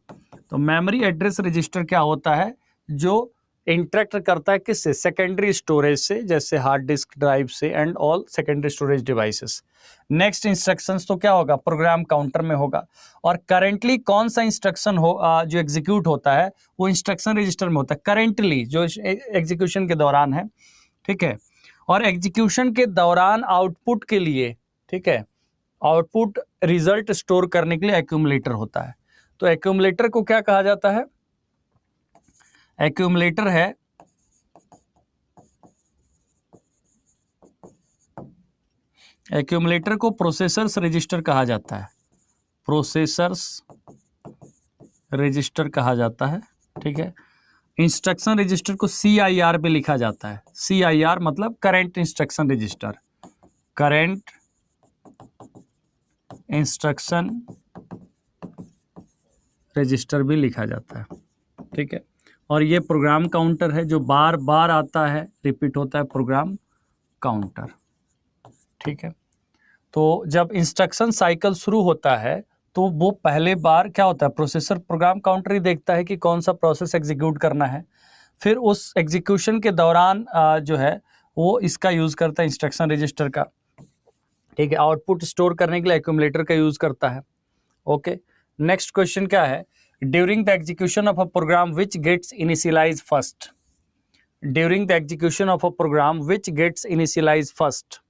तो मेमोरी एड्रेस रजिस्टर क्या होता है? जो इंटरेक्ट करता है किससे? सेकेंडरी स्टोरेज से, जैसे हार्ड डिस्क ड्राइव से and all secondary storage devices. Next instructions तो क्या होगा? प्रोग्राम काउंटर में होगा। और करेंटली कौन सा इंस्ट्रक्शन जो एग्जीक्यूट होता है वो इंस्ट्रक्शन रजिस्टर में होता है, करेंटली जो एग्जीक्यूशन के दौरान है। ठीक है, और एग्जीक्यूशन के दौरान आउटपुट के लिए, ठीक है, आउटपुट रिजल्ट स्टोर करने के लिए एक्यूमुलेटर होता है। तो एक्यूमुलेटर को क्या कहा जाता है? एक्यूमुलेटर है एक्यूमुलेटर को प्रोसेसर्स रजिस्टर कहा जाता है, प्रोसेसर्स रजिस्टर कहा जाता है। ठीक है, इंस्ट्रक्शन रजिस्टर को CIR पे लिखा जाता है। CIR मतलब current instruction register, current instruction register भी लिखा जाता है। ठीक है, और ये प्रोग्राम काउंटर है जो बार बार आता है, रिपीट होता है, प्रोग्राम काउंटर। ठीक है, तो जब इंस्ट्रक्शन साइकिल शुरू होता है तो वो पहले बार क्या होता है? प्रोसेसर प्रोग्राम काउंटर ही देखता है कि कौन सा प्रोसेस एग्जीक्यूट करना है, फिर उस एग्जीक्यूशन के दौरान जो है वो इसका यूज़ करता है, इंस्ट्रक्शन रजिस्टर का। ठीक है, आउटपुट स्टोर करने के लिए एक्यूमुलेटर का यूज़ करता है। ओके, नेक्स्ट क्वेश्चन क्या है? During the execution of a program which gets initialize first. During the execution of a program which gets initialize first.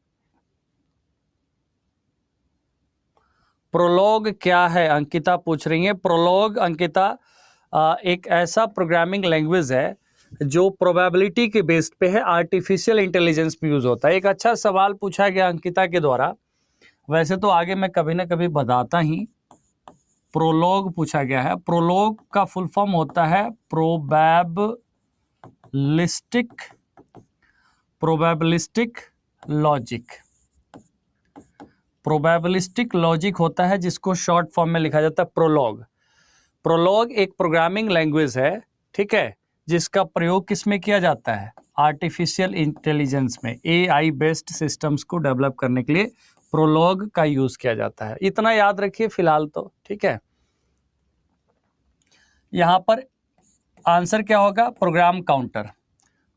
Prolog क्या है? अंकिता पूछ रही है। प्रोलॉग, अंकिता, एक ऐसा प्रोग्रामिंग लैंग्वेज है जो प्रोबेबिलिटी के बेस्ड पे है, आर्टिफिशियल इंटेलिजेंस में यूज होता है। एक अच्छा सवाल पूछा गया अंकिता के द्वारा, वैसे तो आगे मैं कभी ना कभी बताता ही। प्रोलॉग पूछा गया है। प्रोलॉग का फुल फॉर्म होता है प्रोबेबिलिस्टिक लॉजिक। प्रोबेबिलिस्टिक लॉजिक होता है जिसको शॉर्ट फॉर्म में लिखा जाता है प्रोलॉग। प्रोलॉग एक प्रोग्रामिंग लैंग्वेज है, ठीक है, जिसका प्रयोग किस में किया जाता है? आर्टिफिशियल इंटेलिजेंस में, AI बेस्ड सिस्टम्स को डेवलप करने के लिए प्रोलॉग का यूज किया जाता है। इतना याद रखिए फिलहाल तो, ठीक है। यहां पर आंसर क्या होगा? Program counter.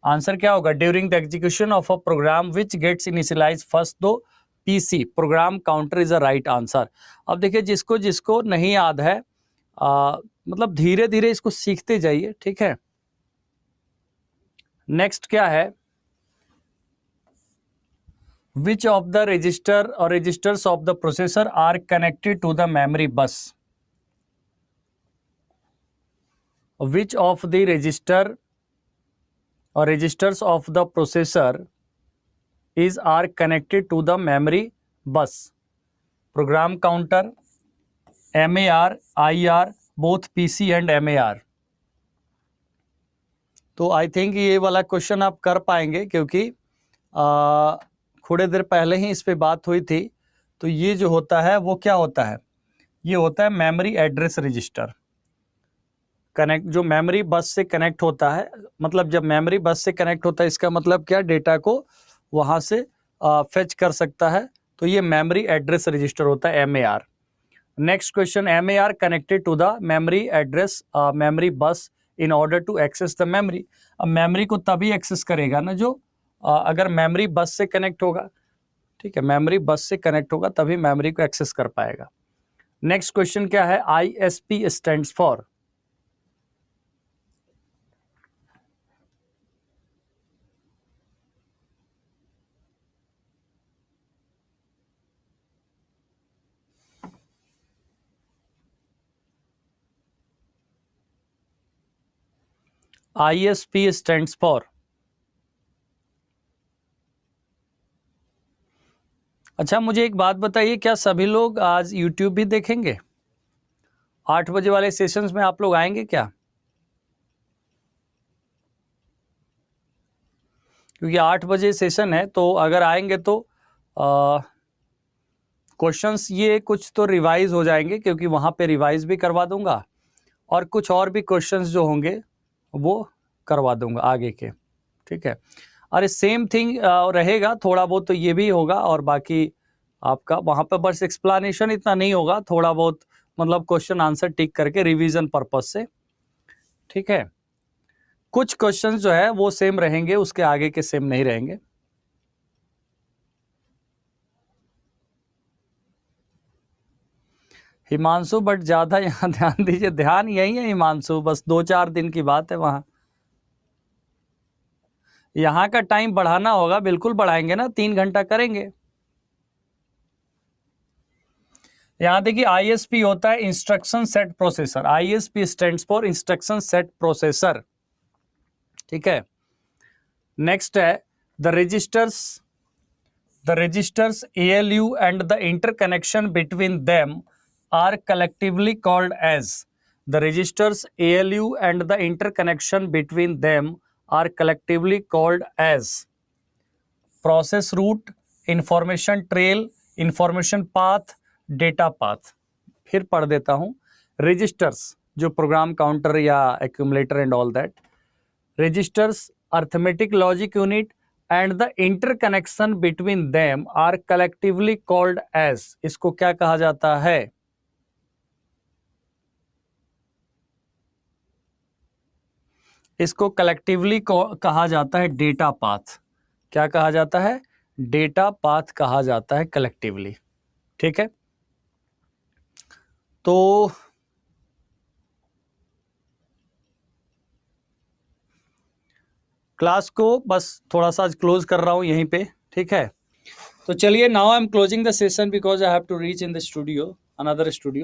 आंसर क्या होगा? During the execution of a program which gets initialize first दो PC, program counter is a right answer. अब देखिए, जिसको जिसको नहीं याद है, मतलब धीरे धीरे इसको सीखते जाइए, ठीक है। नेक्स्ट क्या है? विच ऑफ द रजिस्टर और registers of the processor are connected to the memory bus. Which of the register और registers of the processor is are connected to the memory bus? Program counter, MAR, IR, both PC and MAR। तो I think ये वाला question आप कर पाएंगे, क्योंकि थोड़ी देर पहले ही इस पे बात हुई थी। तो ये जो होता है वो क्या होता है? ये होता है मेमोरी एड्रेस रजिस्टर। कनेक्ट, जो मेमोरी बस से कनेक्ट होता है, मतलब जब मेमोरी बस से कनेक्ट होता है इसका मतलब क्या? डेटा को वहां से फेच कर सकता है, तो ये मेमोरी एड्रेस रजिस्टर होता है, MAR। Next question, MAR connected to the memory address memory bus in order to access the memory. अब मेमोरी को तभी एक्सेस करेगा ना जो अगर मेमोरी बस से कनेक्ट होगा, ठीक है, मेमोरी बस से कनेक्ट होगा तभी मेमोरी को एक्सेस कर पाएगा। नेक्स्ट क्वेश्चन क्या है? ISP stands for. ISP stands for. अच्छा, मुझे एक बात बताइए, क्या सभी लोग आज YouTube भी देखेंगे? 8 बजे वाले सेशंस में आप लोग आएंगे क्या? क्योंकि 8 बजे सेशन है, तो अगर आएंगे तो क्वेश्चंस ये कुछ तो रिवाइज हो जाएंगे क्योंकि वहाँ पे रिवाइज भी करवा दूंगा, और कुछ और भी क्वेश्चंस जो होंगे वो करवा दूंगा आगे के, ठीक है। अरे सेम थिंग रहेगा, थोड़ा बहुत तो ये भी होगा, और बाकी आपका वहाँ पे बस एक्सप्लेनेशन इतना नहीं होगा, थोड़ा बहुत मतलब क्वेश्चन आंसर टिक करके रिवीजन पर्पज से, ठीक है। कुछ क्वेश्चंस जो है वो सेम रहेंगे, उसके आगे के सेम नहीं रहेंगे। हिमांशु बट ज्यादा यहाँ ध्यान दीजिए, ध्यान यही है हिमांशु, बस 2-4 दिन की बात है वहां। यहाँ का टाइम बढ़ाना होगा, बिल्कुल बढ़ाएंगे ना, 3 घंटा करेंगे। यहां देखिए ISP होता है instruction set processor, ISP stands for instruction set processor, ठीक है। नेक्स्ट है the registers ALU and the interconnection between them are collectively called as, the registers ALU and the interconnection between them are collectively called as process route, information trail, information path, data path। फिर पढ़ देता हूं, registers जो program counter या accumulator and all that, registers arithmetic logic unit and the interconnection between them are collectively called as, इसको क्या कहा जाता है? इसको कलेक्टिवली कहा जाता है डेटा पाथ। क्या कहा जाता है? डेटा पाथ कहा जाता है कलेक्टिवली, ठीक है। तो क्लास को बस थोड़ा सा क्लोज कर रहा हूं यहीं पे, ठीक है। तो चलिए, now I am closing the session because I have to reach in the studio, another studio.